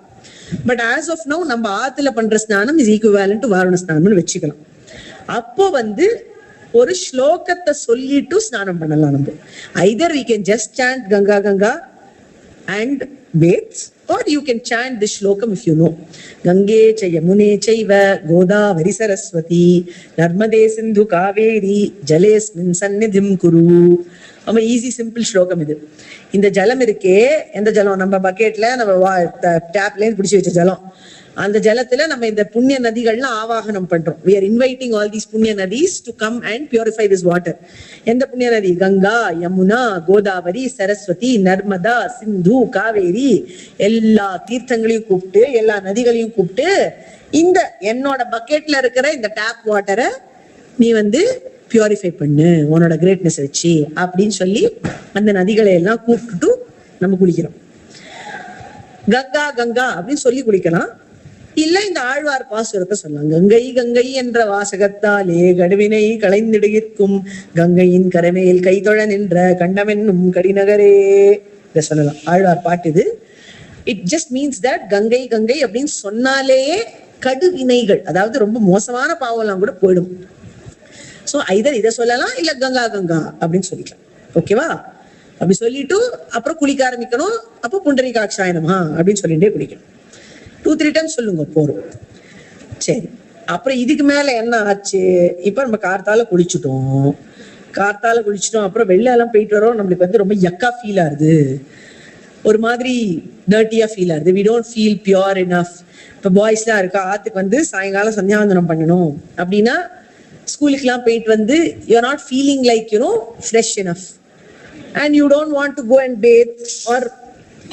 S1: பட் ஆஸ் ஆஃப் நவ் நம்ம ஆத்துல பண்ற ஸ்நானம் இஸ் ஈக்குவேலன்ட் டு வாருண ஸ்நானம்னு வச்சுக்கலாம். அப்போ வந்து ஒரு ஸ்லோகத்தை சொல்லிட்டு ஸ்நானம் பண்ணலாம். நம்ம either we can just chant Ganga Ganga and bathes, or you can chant this shlokam if you know. Gange cha yamune chaiva godavari saraswati narmade sindhu kaveri jalesmin sannidhim kuru. ரொம்ப ஈஸி சிம்பிள் ஸ்லோகம் இது. இந்த ஜலம் இருக்கே, எந்த ஜலம், நம்ம பக்கெட்ல நம்ம டேப்ல பிடிச்சி வச்ச ஜலம், அந்த ஜலத்துல நம்ம இந்த புண்ணிய நதிகள்லாம் ஆவாகனம் பண்றோம். we are inviting all these புண்ணிய Nathis to come and purify this water. எந்த புண்ணிய நதி? கங்கா, யமுனா, கோதாவரி, சரஸ்வதி, நர்மதா, சிந்து, காவேரி, எல்லா தீர்த்தங்களையும் கூப்பிட்டு, எல்லா நதிகளையும் கூப்பிட்டு, இந்த என்னோட பக்கெட்ல இருக்கிற இந்த டேப் வாட்டரை நீ பியூரிஃபை பண்ணு உன்னோட கிரேட்னஸ் வச்சு அப்படின்னு சொல்லி அந்த நதிகளை எல்லாம் கூப்பிட்டு நம்ம குளிக்கிறோம். கங்கா கங்கா அப்படின்னு சொல்லி குளிக்கலாம். இல்ல இந்த ஆழ்வார் பாசுரத்தை சொல்லலாம். கங்கை கங்கை என்ற வாசகத்தாலே கடுவினை களைந்திடுகிற்கும் கங்கையின் கரைமேல் கைதொழ நின்ற கண்டமென்னும் கடிநகரே, இத சொல்லலாம். ஆழ்வார் பாட்டு இது. It just means that Gangai Gangai அப்படின்னு சொன்னாலேயே கடுவினைகள், அதாவது ரொம்ப மோசமான பாவம் எல்லாம் கூட போயிடும். சோ ஐதர் இதை சொல்லலாம், இல்ல கங்கா கங்கா அப்படின்னு சொல்லிக்கலாம். ஓகேவா? அப்படி சொல்லிட்டு அப்புறம் குளிக்க ஆரம்பிக்கணும். அப்போ புண்டரீகாட்சாயனமா அப்படின்னு சொல்லிட்டே குளிக்கணும். 2-3 டைம்ஸ் சொல்லுங்க போறோம். சரி, அப்புறம் இதுக்கு மேல என்ன ஆச்சு? இப்ப நம்ம கார்த்தால குளிச்சுட்டோம். அப்புறம் வெளில எல்லாம் போயிட்டு வரோம். நம்மளுக்கு ரொம்ப யக்கா ஃபீல் ஆகுது, ஒரு மாதிரி டர்ட்டியா ஃபீல் ஆகுது. we don't feel pure enough. இப்ப பாய்ஸ் எல்லாம் இருக்கா, ஆத்துக்கு சாயங்காலம் சந்தியாவந்தனம் பண்ணணும் அப்படின்னா ஸ்கூலுக்குலாம் போயிட்டு you're not feeling like fresh enough and you don't want to go and bathe, or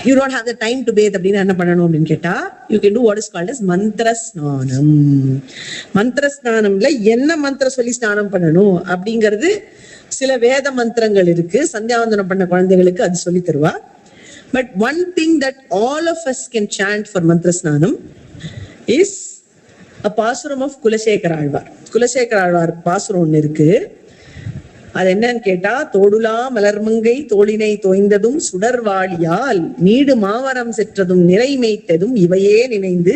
S1: you don't have the time to bathe. அப்படின்னா என்ன பண்ணணும் அப்படின்னு கேட்டா, you can do what is called as mantra ஸ்நானம். மந்திர ஸ்நானம்ல என்ன மந்திரம் சொல்லி ஸ்நானம் பண்ணணும் அப்படிங்கிறது சில வேத மந்திரங்கள் இருக்கு. சந்தியாவந்தனம் பண்ண குழந்தைகளுக்கு அது சொல்லி தருவா. But one thing that all of us can chant for mantra ஸ்நானம் is a பாசுரம் of குலசேகர ஆழ்வார். குலசேகர ஆழ்வார் பாசுரம் ஒண்ணு இருக்கு. அது என்னன்னு கேட்டா, தோடுலா மலர்மங்கை தோளினை தோய்ந்ததும் சுடர்வாளியால் நீடு மாவரம் செற்றதும் நிறைமைத்ததும் இவையே நினைந்து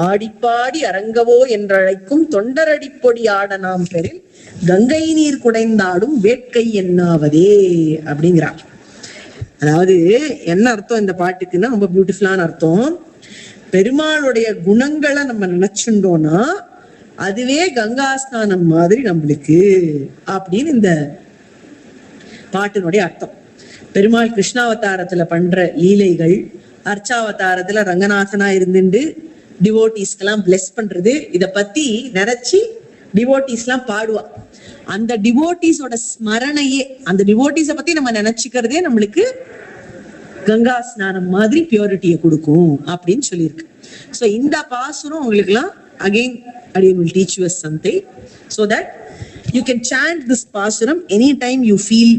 S1: ஆடிப்பாடி அரங்கவோ என்றழைக்கும் தொண்டரடிப்பொடி ஆட நாம் பெறில் கங்கை நீர் குடைந்தாடும் வேட்கை என்னாவதே அப்படிங்கிறார். அதாவது என்ன அர்த்தம் இந்த பாட்டுக்குன்னா, ரொம்ப பியூட்டிஃபுல்லான அர்த்தம். பெருமாளுடைய குணங்களை நம்ம நினைச்சுட்டோம்னா அதுவே கங்கா ஸ்நானம் மாதிரி நம்மளுக்கு அப்படின்னு இந்த பாட்டினுடைய அர்த்தம். பெருமாள் கிருஷ்ணாவதாரத்துல பண்ற லீலைகள், அர்ச்சாவதாரத்துல ரங்கநாதனா இருந்துட்டு டிவோட்டீஸ்க்கெல்லாம் பிளெஸ் பண்றது, இத பத்தி நினைச்சு டிவோட்டீஸ் எல்லாம் பாடுவா. அந்த டிவோட்டீஸோட ஸ்மரணையே, அந்த டிவோட்டீஸை பத்தி நம்ம நினைச்சுக்கிறதே நம்மளுக்கு கங்கா ஸ்நானம் மாதிரி பியூரிட்டியை கொடுக்கும் அப்படின்னு சொல்லியிருக்கு. சோ இந்த பாசுரம் உங்களுக்கு எல்லாம் again Adiyan will teach you a Santhai so that you can chant this pasuram anytime you feel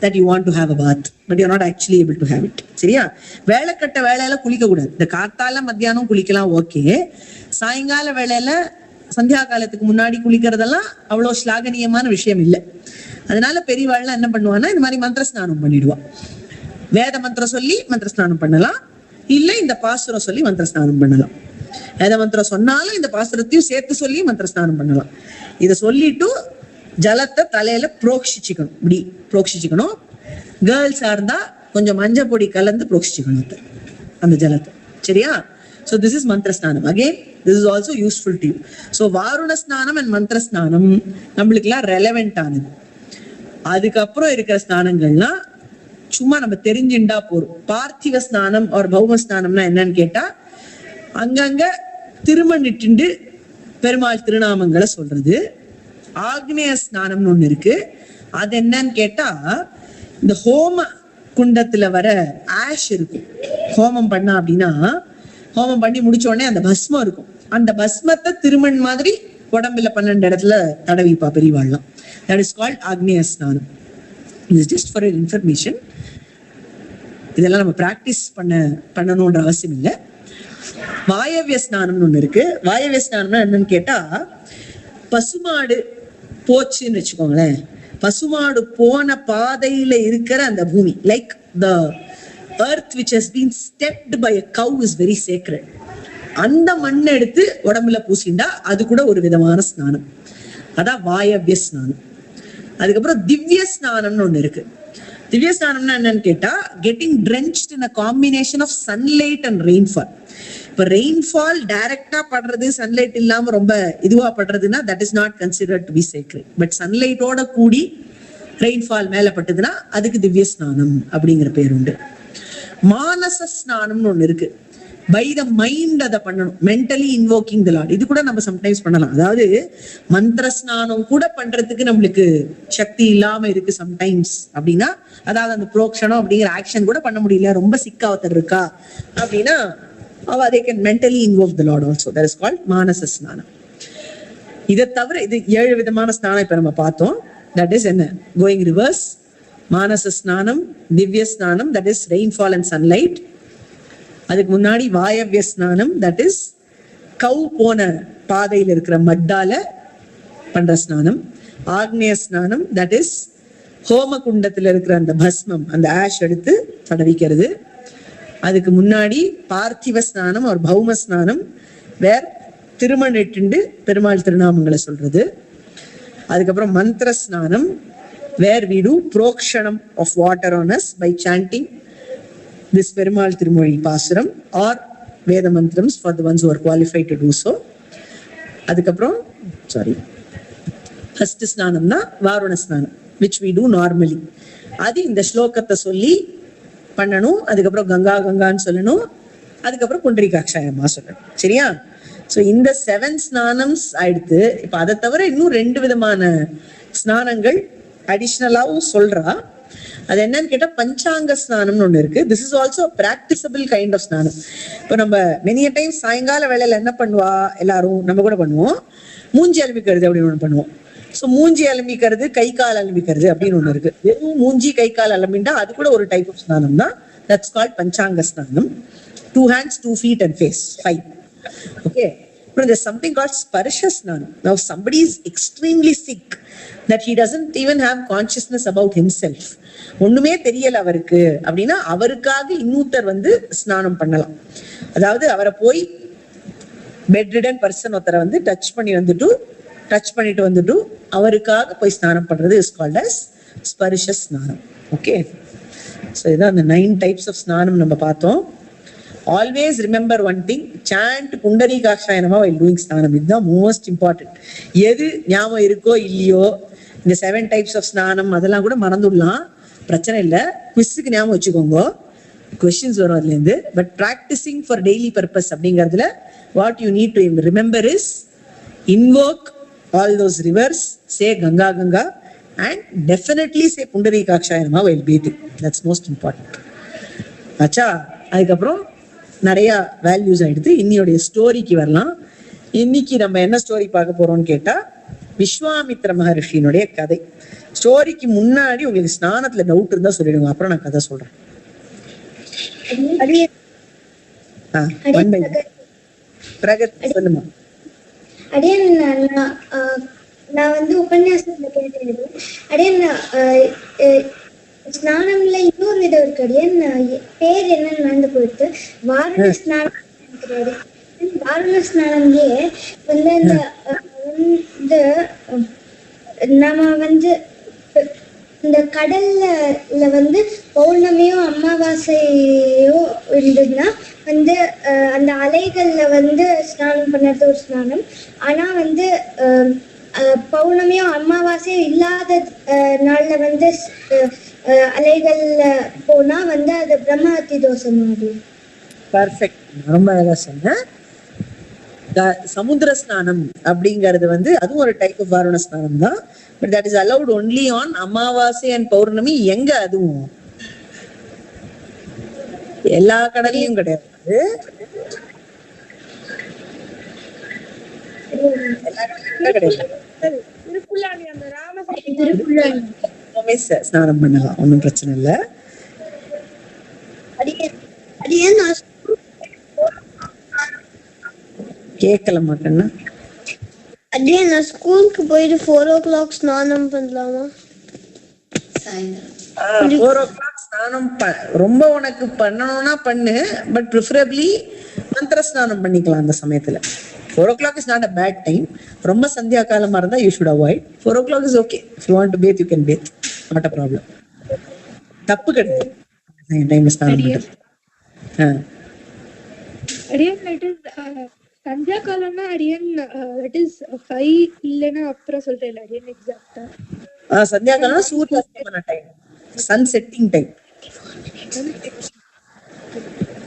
S1: that you want to have a bath but you are not actually able to have it. சரியா? வேளைக்கட்ட வேளையில குளிக்க கூடாது. இந்த காத்தால மத்தியானம் குளிக்கலாம், okay. சாயங்கால வேளையில சந்தியா காலத்துக்கு முன்னாடி குளிக்கிறதெல்லாம் அவ்வளவு ஸ்லாகனியமான விஷயம் இல்லை. அதனால பெரியவாள்லாம் என்ன பண்ணுவான்னா இந்த மாதிரி மந்திர ஸ்நானம் பண்ணிடுவா. வேத மந்திரம் சொல்லி மந்திர ஸ்நானம் பண்ணலாம், இல்ல இந்த பாசுரம் சொல்லி மந்திர ஸ்நானம் பண்ணலாம். வேத மந்திரம் சொன்னாலும் இந்த பாசுரத்தையும் சேர்த்து சொல்லி மந்திர ஸ்நானம் பண்ணலாம். இத சொல்லிட்டு ஜலத்தை தலையில புரோக்ஷிச்சுக்கணும், இப்படி புரோக்ஷிச்சுக்கணும். கேர்ள்ஸா இருந்தா கொஞ்சம் மஞ்சள் பொடி கலந்து புரோக்ஷிச்சுக்கணும் அந்த ஜலத்தை. சரியா? So this is mantra ஸ்நானம். Again, this is also useful to you. So வாருண ஸ்நானம் and மந்திர ஸ்நானம் நம்மளுக்குலாம் ரெலவென்ட் ஆனது. அதுக்கப்புறம் இருக்கிற ஸ்நானங்கள்லாம் சும்மா நம்ம தெரிஞ்சுண்டா போறோம். பார்த்திவ ஸ்நானம் ஒரு பௌம ஸ்நானம்னா என்னன்னு கேட்டா, அங்கங்க திருமணிட்டு பெருமாள் திருநாமங்களை சொல்றது. ஆக்னேய ஸ்நானம்னு ஒண்ணு இருக்கு. அது என்னன்னு கேட்டா, இந்த ஹோம குண்டத்துல வர ஆஷ் இருக்கும். ஹோமம் பண்ணா அப்படின்னா, ஹோமம் பண்ணி முடிச்ச உடனே அந்த பஸ்மம் இருக்கும். அந்த பஸ்மத்தை திருமண் மாதிரி உடம்புல 12 இடத்துல தடவிப்பா பெரியவாள்லாம். தட் இஸ் கால்ட் ஆக்னேய ஸ்நானம். இது ஜஸ்ட் ஃபார் இன்ஃபர்மேஷன். இதெல்லாம் நம்ம பிராக்டிஸ் பண்ணணும்ன்ற அவசியம் இல்லை. வாயவிய ஸ்நானம்னு ஒண்ணு இருக்கு. வாயவிய ஸ்நானம்னா என்னன்னு கேட்டா, பசுமாடு போச்சுன்னு வச்சுக்கோங்களேன், பசுமாடு போன பாதையில இருக்கிற அந்த பூமி, like the earth which has been stepped by a cow is very sacred. அந்த மண்ணை எடுத்து உடம்புல பூசிண்டா அது கூட ஒரு விதமான ஸ்நானம். அதான் வாயவிய ஸ்நானம். அதுக்கப்புறம் திவ்ய ஸ்நானம்னு ஒண்ணு இருக்கு. திவ்ய ஸ்நானம்னா என்னன்னு கேட்டா getting drenched in a combination of sunlight and rainfall. இப்ப ரெயின்ஃபால் டைரக்டா படுறது, சன்லைட் இல்லாம ரொம்ப இதுவா படுறதுன்னா that is not considered to be sacred. But சன்லைட்டோட கூடி ரெயின்ஃபால் மேல பட்டதுன்னா அதுக்கு திவ்ய ஸ்நானம் அப்படிங்கிற பேர் உண்டு. மானச ஸ்நானம்னு ஒண்ணு இருக்கு. பை த மைண்ட் அதை பண்ணணும், மென்டலி இன்வோக்கிங் தி லார்ட். இது கூட நம்ம சம்டைம்ஸ் பண்ணலாம். அதாவது மந்திர ஸ்நானம் கூட பண்றதுக்கு நம்மளுக்கு சக்தி இல்லாம இருக்கு சம்டைம்ஸ் அப்படின்னா, அதாவது அந்த புரோக்ஷனம் அப்படிங்கிற ஆக்ஷன் கூட பண்ண முடியல, ரொம்ப சிக்கா ஒருத்தர் இருக்கா அப்படின்னா they can mentally invoke the Lord also. That is called manasa ஸ்நானம். இதை தவிர இது 7 விதமான ஸ்நானம் இப்ப நம்ம பார்த்தோம். That is என்ன, going reverse, manasa ஸ்நானம், திவ்ய ஸ்நானம், that is rainfall and sunlight. அதுக்கு முன்னாடி வாயவ்ய ஸ்நானம், that is கவு போன பாதையில் இருக்கிற மட்டால பண்ற ஸ்நானம். ஆக்னேய ஸ்நானம், that is ஹோம குண்டத்துல இருக்கிற அந்த பஸ்மம், அந்த ஆஷ் எடுத்து தடவிக்கிறது. அதுக்கு முன்னாடி பார்த்திவ ஸ்நானம் ஒரு பௌம ஸ்நானம், வேர் திருமணிட்டு பெருமாள் திருநாமங்களை சொல்றது. அதுக்கப்புறம் மந்திர ஸ்நானம், வேர் we do புரோக்ஷணம் of water on us by chanting this Perumal திருமொழி பாசுரம் or வேத மந்திரம்ஸ் for the ones who are qualified to do so. அதுக்கப்புறம் ஃபர்ஸ்ட் ஸ்நானம்னா வாருண ஸ்நானம் which we do normally. அது இந்த ஸ்லோகத்தை சொல்லி பண்ணணும். அதுக்கப்புறம் கங்கா கங்கான்னு சொல்லணும். அதுக்கப்புறம் புண்டரீகாட்சாயமா சொல்லணும். சரியா? சோ இந்த 7 ஸ்நானம்ஸ் ஆயிடுத்து. இப்ப அதை தவிர இன்னும் 2 விதமான ஸ்நானங்கள் அடிஷனலாவும் சொல்றா. அது என்னன்னு கேட்டா பஞ்சாங்க ஸ்நானம்னு ஒண்ணு இருக்கு. This is also practicable kind of snanam. இப்போ நம்ம மெனிய டைம் சாயங்கால வேளையில என்ன பண்ணுவா எல்லாரும், நம்ம கூட பண்ணுவோம், மூஞ்சி அலம்பிக்கிறது அப்படின்னு ஒண்ணு பண்ணுவோம். சோ மூஞ்சி அலம்பிக்கிறது, கை கால் அலம்பிக்கிறது அப்படின்னு ஒண்ணு இருக்கு. வெறும் மூஞ்சி கை கால் அலம்பிண்டா அது கூட ஒரு டைப் ஆஃப் ஸ்நானம் தான். தட்ஸ் கால்ட் பஞ்சாங்க ஸ்நானம். 2 hands, 2 feet and face, 5. Okay. But there's something called sparsha snanam. Now somebody is extremely sick that he doesn't even have consciousness about himself. ஒண்ணுமே தெரியல அவருக்கு அப்படின்னா அவருக்காக இன்னொருத்தர் வந்து ஸ்நானம் பண்ணலாம். அதாவது அவரை போய் பெட் ரிடன் பர்சன் ஒருத்தரை வந்து டச் பண்ணிட்டு வந்துட்டு அவருக்காக போய் ஸ்நானம் பண்றது இஸ் கால்ட் அஸ் ஸ்பர்ஷ ஸ்நானம். ஓகே, ஸோ இதான் அந்த 9 types ஆஃப் ஸ்நானம் நம்ம பார்த்தோம். Always remember one thing, chant புண்டரீகாட்சாய நமஹ while doing ஸ்நானம். இதுதான் மோஸ்ட் இம்பார்ட்டன்ட். எது ஞாபகம் இருக்கோ இல்லையோ, இந்த 7 types ஆஃப் ஸ்நானம் அதெல்லாம் கூட மறந்துடலாம், பிரச்சனை இல்லை. குவிஸுக்கு ஞாபகம் வச்சுக்கோங்க, கொஸ்டின்ஸ் வரும் அதுல இருந்து. But practicing for daily purpose அப்படிங்கிறதுல what you need to remember is invoke all those rivers, say Ganga Ganga, and definitely say Pundarikakshaya Namaha while bathing. That's most important. அச்சா, அதுக்கப்புறம் நிறைய வேல்யூஸ் ஆயிடுது. இன்னையோடைய ஸ்டோரிக்கு வரலாம். இன்னைக்கு நம்ம என்ன ஸ்டோரி பார்க்க போறோம்னு கேட்டா விஸ்வாமித்ர மகரிஷியினுடைய கதை. ஸ்டோரிக்கு முன்னாடி உங்களுக்கு ஸ்நானத்துல டவுட் இருந்தா சொல்லிடுங்க, அப்புறம் நான் கதை சொல்றேன். பிரகத் சொல்லுமா.
S2: அதே நான் வந்து உபன்யாசத்துல கேட்டது. அதே ஸ்நானம்ல இன்னொரு விதம் இருக்கு. அதே பேர் என்னன்னு மறந்து போயிட்டு வாரண ஸ்நானம் கிடையாது. வாரண ஸ்நானம்லயே வந்து இந்த நம்ம வந்து இந்த கடல்ல வந்து பௌர்ணமியோ அமாவாசையோ இருந்ததுன்னா வந்து அந்த அலைகள்ல வந்து ஸ்நானம் பண்ணது ஒரு ஸ்நானம். ஆனா வந்து பௌர்ணமியோ அமாவாசையோ இல்லாத நாள்ல வந்து அலைகள்ல போனா வந்து அது பிரம்மஹத்தி தோஷம் மாதிரி.
S1: பர்ஃபெக்ட், ரொம்ப அழகா சொன்ன. சமுத்திர ஸ்நானம் அப்படிங்கிறது வந்து அதுவும் ஒரு டைப் ஆஃப் வாரண ஸ்நானம் தான். But that is allowed only on அமாவாசை அண்ட் பௌர்ணமி. எங்க அதுவும் எல்லா கடலையும் கிடையாது. ஸ்நானம் பண்ணலாம், ஒன்னும் பிரச்சனை இல்லை. கேட்கல மாட்டேன்னா
S4: அதே நான் ஸ்கூலுக்கு போயிட்டு 4 o'clock ஸ்நானம் பண்ணலாமா?
S1: 4 o'clock ஸ்நானம் ரொம்ப உனக்கு பண்ணணும்னா பண்ணு. பட் ப்ரிஃபரபிளி மந்திர ஸ்நானம் பண்ணிக்கலாம் அந்த சமயத்துல. 4 o'clock is not a bad time. ரொம்ப சந்தியா காலமா இருந்தா you should avoid. 4 o'clock is okay. If you want to bathe, you can bathe. Not a problem. தப்பு கிடையாது டைம்ல ஸ்நானம் பண்றது.
S3: அடியன் இட் இஸ் சந்தியா காலம்னா அடியன் இட் இஸ் 5 இல்லைன்னா அப்புறம் சொல்றேன் அடியன் எக்ஸாக்டா.
S1: சந்தியா காலம் சூரியாஸ்தமன time, sun setting time,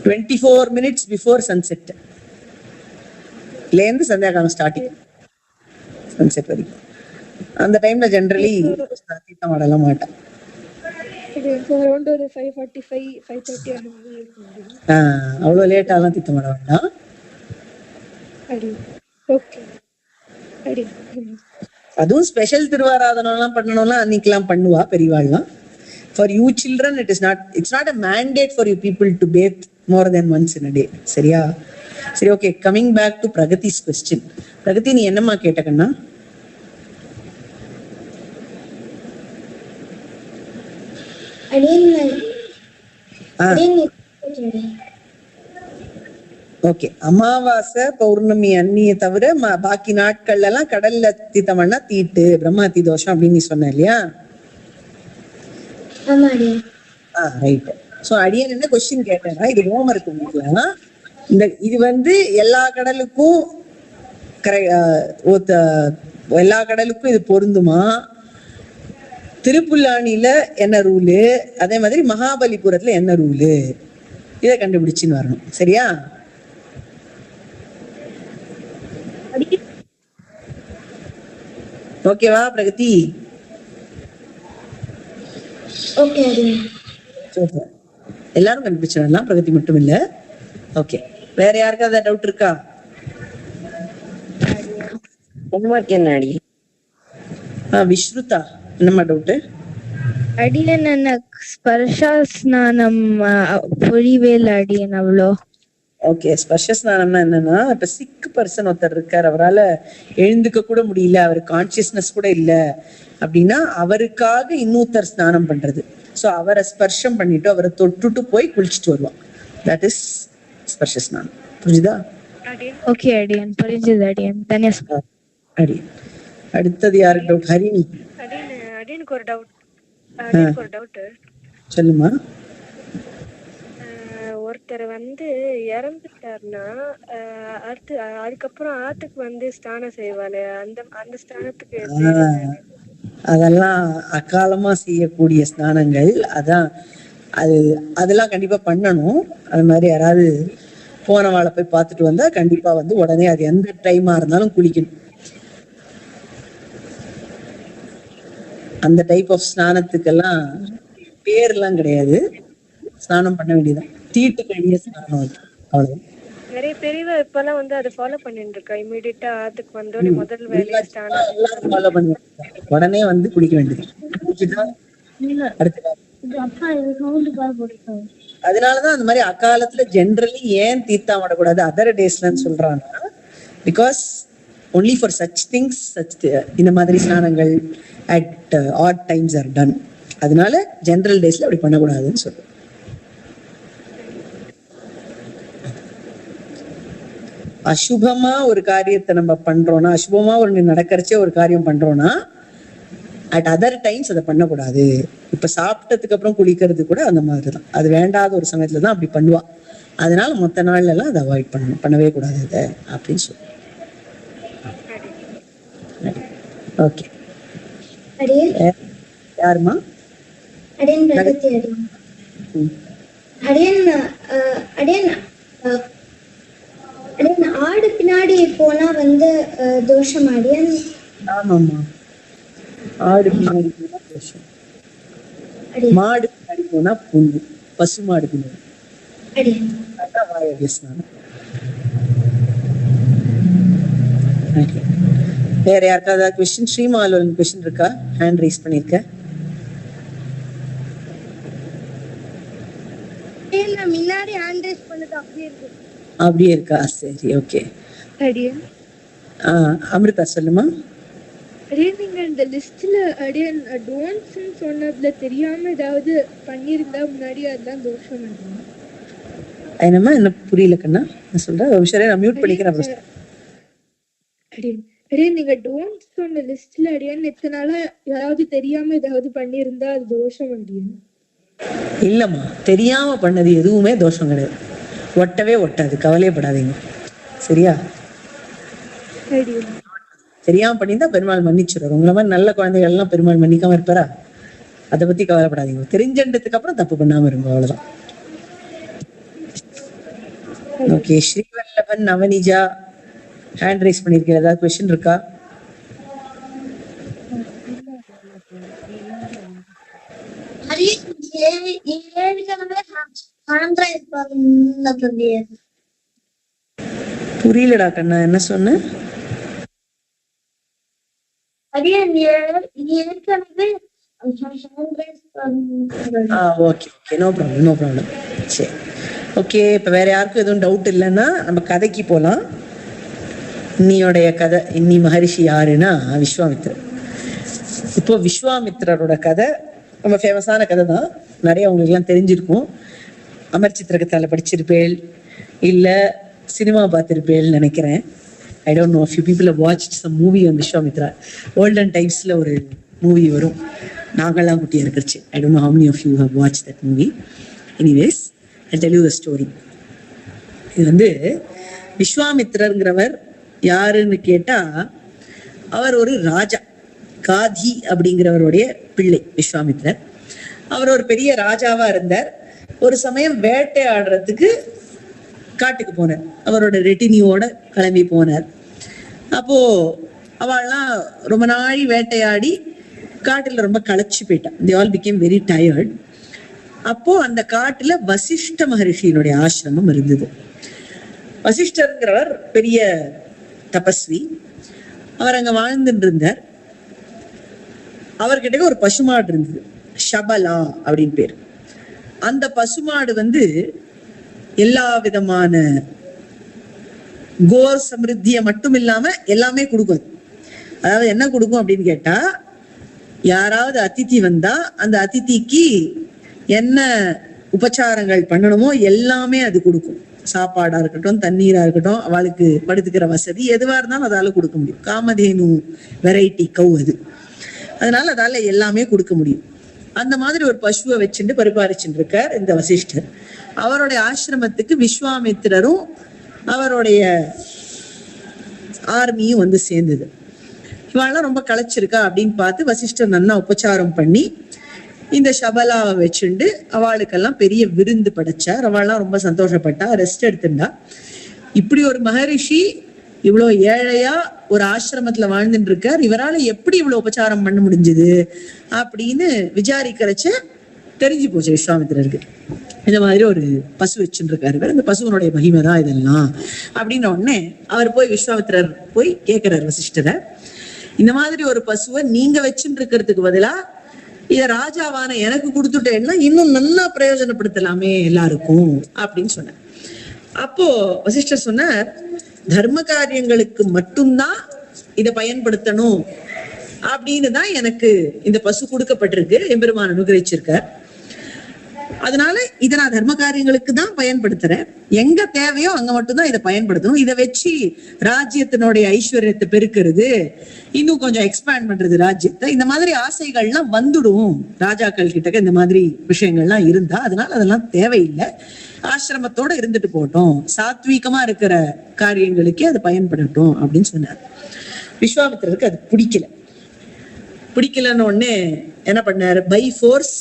S1: 24 minutes before sunset லேருந்து சந்தியா காலம் ஸ்டார்டிங் சன்செட் வரைக்கும். அந்த டைம்ல ஜெனரலி தீர்த்தம் ஆடல மாட்டேன். அவ்வளவு லேட்டாலாம் தீர்த்தம் ஆட வேண்டாம். அதுவும் ஸ்பெஷல் திருவாராதனம் பண்ணணும்னா அன்னைக்கெல்லாம் பண்ணுவா பெரியவாள்லாம். For you children it's not a mandate for you people to bathe more than once in a day. சரியா? சரி, okay. Coming back to Pragati's question. Pragati, நீ என்னம்மா கேட்டக்கண்ணா? ஓகே, அமாவாசை பௌர்ணமி அன்னிய தவிர பாக்கி நாட்கள்ல எல்லாம் கடல்ல தீர்த்தம்னா தீட்டு பிரம்மாத்தி தோஷம் அப்படின்னு நீ சொன்ன இல்லையா? ரைட். சோ அடியன் என்ன கொஸ்டின் கேட்டேன்னா, இது ஹோம்வொர்க் உங்களுக்கு. இது எல்லா கடலுக்கும் எல்லா கடலுக்கும் இது பொருந்துமா? திருப்புல்லானில என்ன ரூலு, அதே மாதிரி மகாபலிபுரத்துல என்ன ரூலு, இதை கண்டுபிடிச்சுன்னு வரணும். சரியா? ஓகேவா பிரகதி? எல்லாரும் கண்டுபிடிச்சிடலாம், பிரகதி மட்டும் இல்ல. ஓகே, வேற யாருக்காவது டவுட் இருக்கா? விஸ்ருதா, என்னம்மா டவுட்?
S5: அடியன் என்ன ஸ்பர்ஷா ஸ்நானம் புரியவேல அடியன் அவ்வளோ.
S1: ஓகே, ஸ்பர்ஷ ஸ்நானம்னா என்னன்னா, இப்ப சிக் பர்சன் ஒருத்தர் இருக்கார், அவரால எழுந்துக்க கூட முடியல, அவர் கான்சியஸ்னஸ் கூட இல்ல அப்படின்னா அவருக்காக இன்னொருத்தர் ஸ்நானம் பண்றது. சோ அவரை ஸ்பர்ஷம் பண்ணிட்டு அவரை தொட்டுட்டு போய் குளிச்சுட்டு வருவான். தட் இஸ் ஸ்பர்ஷ ஸ்நானம். புரிஞ்சுதா?
S5: ஓகே அடியன், புரிஞ்சது அடியன். தன்யவாதம்
S1: அடியன். அடுத்தது யாருக்கு டவுட்? ஹரிணி.
S6: அடியனுக்கு ஒரு டவுட்.
S1: சொல்லுமா.
S6: ஒருத்தர் இறந்துட்டாருன்னா அதுக்கப்புறம் ஆத்துக்கு ஸ்நானம் செய்வாரு, அந்த ஸ்நானத்துக்கு
S1: அதெல்லாம் அகாலமா செய்யக்கூடிய ஸ்நானங்கள். அதான் அதெல்லாம் கண்டிப்பா பண்ணணும். அது மாதிரி யாராவது போனவாளை போய் பார்த்துட்டு வந்தா கண்டிப்பா உடனே அது எந்த டைமா இருந்தாலும் குளிக்கணும். அந்த டைப் ஆஃப் ஸ்நானத்துக்கெல்லாம் பேர்லாம் கிடையாது, ஸ்நானம் பண்ண வேண்டியதான். தீட்டு கழிய ஸ்நானம், அவ்வளவுதான்.
S6: நிறைய பெரியவா இப்பெல்லாம் அதை ஃபாலோ பண்ணிட்டு இருக்கா. இமிடியேட்டா ஆத்துக்கு வந்தோடனே முதல் வேலையா ஸ்நானம்
S1: ஃபாலோ பண்ணி உடனே குளிக்க வேண்டியது. அதனாலதான் அந்த மாதிரி அக்காலத்துல ஜெனரலி ஏன் தீர்த்தம் ஆடக்கூடாது அதர் டேஸ்லன்னு சொல்றாங்கன்னா, because only for such things, இந்த மாதிரி ஸ்நானங்கள் at odd times are done. அதனால ஜெனரல் டேஸ்ல அப்படி பண்ணக்கூடாதுன்னு சொல்றோம். அசுபமா ஒரு காரியத்தை நம்ம பண்றோம்னா, அசுபமா ஒரு நடக்கிறச்சே ஒரு காரியம் பண்றோம்னா அட் அதர் டைம்ஸ் அதை பண்ணக்கூடாது. இப்ப சாப்பிட்டதுக்கு அப்புறம் குளிக்கிறது கூட அந்த மாதிரிதான், அது வேண்டாத ஒரு சமயத்துலதான் அப்படி பண்ணுவா. அதனால மொத்த நாள்ல எல்லாம் அதை அவாய்ட் பண்ணவே கூடாது அதை அப்படின்னு சொல்லி. ஓகே, யாருமா?
S2: ஆடு பின்னாடி போனா தோஷம் அடியன்?
S1: ஆமாமா, ஆடு பின்னாடி போனா தோஷம். மாடு பின்னாடி போனா புண்ணு, பசு மாடு பின்னாடி. வேற யாருக்காவது கொஸ்டின்? ஸ்ரீமாலோன் கொஸ்டின் இருக்கா? ஹேண்ட் ரைஸ் பண்ணிருக்க.
S2: முன்னாடி ஹேண்ட் ரைஸ் பண்ணது
S1: அப்படியே இருக்கா? சரி, ஓகே. அமிர்தா சொல்லுமா.
S3: நீங்க இந்த லிஸ்ட்ல அடியன் டோன்ட்ஸ் சொன்னதுல தெரியாம ஏதாவது பண்ணிருந்தா முன்னாடி அதெல்லாம் தோஷம்.
S1: என்னமா, என்ன புரியல கண்ணா? நான் சொல்றேன், ஒரு விஷயம் நான் மியூட் பண்ணிக்கிறேன்.
S3: அடியன் நீங்க டோன்ட்ஸ் சொன்ன லிஸ்ட்ல அடியன் இத்தனை நாளா யாராவது தெரியாம ஏதாவது பண்ணிருந்தா அது தோஷம் அடியன்.
S1: இல்லம்மா, தெரியாம பண்ணது எதுவுமே தோஷம் கிடையாது, ஒட்டவே ஒட்டாது, கவலையப்படாதீங்க. சரியா? தெரியாம பண்ணியிருந்தா பெருமாள் மன்னிச்சிடுவார். உங்களை மாதிரி நல்ல குழந்தைகள் எல்லாம் பெருமாள் மன்னிக்காம இருப்பாரா? அதை பத்தி கவலைப்படாதீங்க. தெரிஞ்சதுக்கு அப்புறம் தப்பு பண்ணாம இருங்க, அவ்வளவுதான். Okay, Srivallabhan Navanija hand raise பண்ணிருக்கேன். ஏதாவது கொஸ்டின் இருக்கா? புரியலடா கண்ணா, என்ன சொன்ன? Okay, no problem. சரி, ஓகே. இப்ப வேற யாருக்கும் எதுவும் டவுட் இல்லைன்னா நம்ம கதைக்கு போலாம். இன்னியோடைய கதை, இன்னி மகரிஷி யாருன்னா விஸ்வாமித்ரர். இப்போ விஸ்வாமித்ரரோட கதை ரொம்ப ஃபேமஸான கதை தான், நிறைய உங்களுக்கு எல்லாம் தெரிஞ்சிருக்கும். அமர் சித்திரகத்தால படிச்சிருப்பேள், இல்ல சினிமா பார்த்திருப்பேள்னு நினைக்கிறேன். I don't know, few people have watched some movie on Vishwamitra. Olden டைம்ஸ்ல ஒரு மூவி வரும், நாங்கள்லாம் குட்டியா இருக்கிறச்சு. I don't know how many of you have watched that movie. Anyways, I'll tell you the story. இது வந்து விஸ்வாமித்ரர்ங்கிறவர் யாருன்னு கேட்டா, அவர் ஒரு ராஜா, காதி அப்படிங்கிறவருடைய பிள்ளை விஸ்வாமித்ரர். அவர் ஒரு பெரிய ராஜாவா இருந்தார். ஒரு சமயம் வேட்டையாடுறதுக்கு காட்டுக்கு போனார், அவரோட ரெட்டினியோட கிளம்பி போனார். அப்போ அவள்லாம் ரொம்ப நாள் வேட்டையாடி காட்டுல ரொம்ப களைச்சு போயிட்டான். they all became very tired. அப்போ அந்த காட்டுல வசிஷ்ட மகரிஷியினுடைய ஆசிரமம் இருந்தது. வசிஷ்டர்ங்கிறவர் பெரிய தபஸ்வி, அவர் அங்க வாழ்ந்துட்டு இருந்தார். அவர்கிட்ட ஒரு பசுமாடு இருந்தது, ஷபலா அப்படின்னு பேர். அந்த பசுமாடு வந்து எல்லா விதமான கோர் சமிருத்திய மட்டும் இல்லாம எல்லாமே கொடுக்கும். அதாவது என்ன கொடுக்கும் அப்படின்னு கேட்டா, யாராவது அதிதி வந்தா அந்த அதிதிக்கு என்ன உபச்சாரங்கள் பண்ணணுமோ எல்லாமே அது கொடுக்கும். சாப்பாடா இருக்கட்டும், தண்ணீரா இருக்கட்டும், அவளுக்கு படுத்துக்கிற வசதி எதுவா இருந்தாலும் அதால கொடுக்க முடியும். காமதேனு வெரைட்டி கவு அது, அதனால அதால எல்லாமே கொடுக்க முடியும். அந்த மாதிரி ஒரு பசுவை வச்சுட்டு பரிபாலிச்சுட்டு இருக்கார் இந்த வசிஷ்டர். அவருடைய ஆசிரமத்துக்கு விஸ்வாமித்திரரும் அவருடைய ஆர்மியும் வந்து சேர்ந்தது. இவெல்லாம் ரொம்ப களைச்சிருக்கா அப்படின்னு பார்த்து வசிஷ்டர் நல்லா உபச்சாரம் பண்ணி இந்த ஷபலாவை வச்சுண்டு அவளுக்கெல்லாம் பெரிய விருந்து படைச்சார். அவள்லாம் ரொம்ப சந்தோஷப்பட்டா, ரெஸ்ட் எடுத்துட்டா. இப்படி ஒரு மகரிஷி இவ்வளவு ஏழையா ஒரு ஆசிரமத்துல வாழ்ந்துட்டு இருக்கார், இவரால எப்படி இவ்வளவு உபச்சாரம் பண்ண முடிஞ்சது அப்படின்னு விசாரிக்கிறச்ச தெரிஞ்சு போச்சு விஸ்வாமித்திரருக்கு. இந்த மாதிரி ஒரு பசு வச்சுட்டு இருக்காரு, இந்த பசுவனுடைய மகிமை தான் இதெல்லாம் அப்படின்ன உடனே அவர் போய் விஸ்வாமித்திரர் போய் கேட்கிறார் வசிஷ்டரை, இந்த மாதிரி ஒரு பசுவை நீங்க வச்சுட்டு இருக்கிறதுக்கு பதிலா இத ராஜாவான எனக்கு கொடுத்துட்டேன்னா இன்னும் நல்லா பிரயோஜனப்படுத்தலாமே எல்லாருக்கும் அப்படின்னு சொன்னார். அப்போ வசிஷ்டர் சொன்னார், தர்ம காரியங்களுக்கு மட்டும்தான் இதை பயன்படுத்தணும் அப்படின்னு தான் எனக்கு இந்த பசு கொடுக்கப்பட்டிருக்கு, எம்பெருமான் அனுகிரகிச்சிருக்கார். அதனால இதை நான் தர்ம காரியங்களுக்கு தான் பயன்படுத்துறேன், எங்க தேவையோ அங்க மட்டும்தான் இதை பயன்படுத்தணும். இதை வச்சு ராஜ்யத்தினுடைய ஐஸ்வர்யத்தை பெருக்கிறது, இன்னும் கொஞ்சம் எக்ஸ்பேண்ட் பண்றது ராஜ்யத்தை, இந்த மாதிரி ஆசைகள்லாம் வந்துடும் ராஜாக்கள் கிட்ட இந்த மாதிரி விஷயங்கள்லாம் இருந்தா. அதனால அதெல்லாம் தேவையில்லை, ஆசிரமத்தோட இருந்துட்டு போட்டோம், சாத்வீகமா இருக்கிற காரியங்களுக்கே அது பயன்படட்டும் அப்படின்னு சொன்னார். விஸ்வாமித்திரருக்கு அது பிடிக்கலன்னு உடனே என்ன பண்ணாரு, பை ஃபோர்ஸ்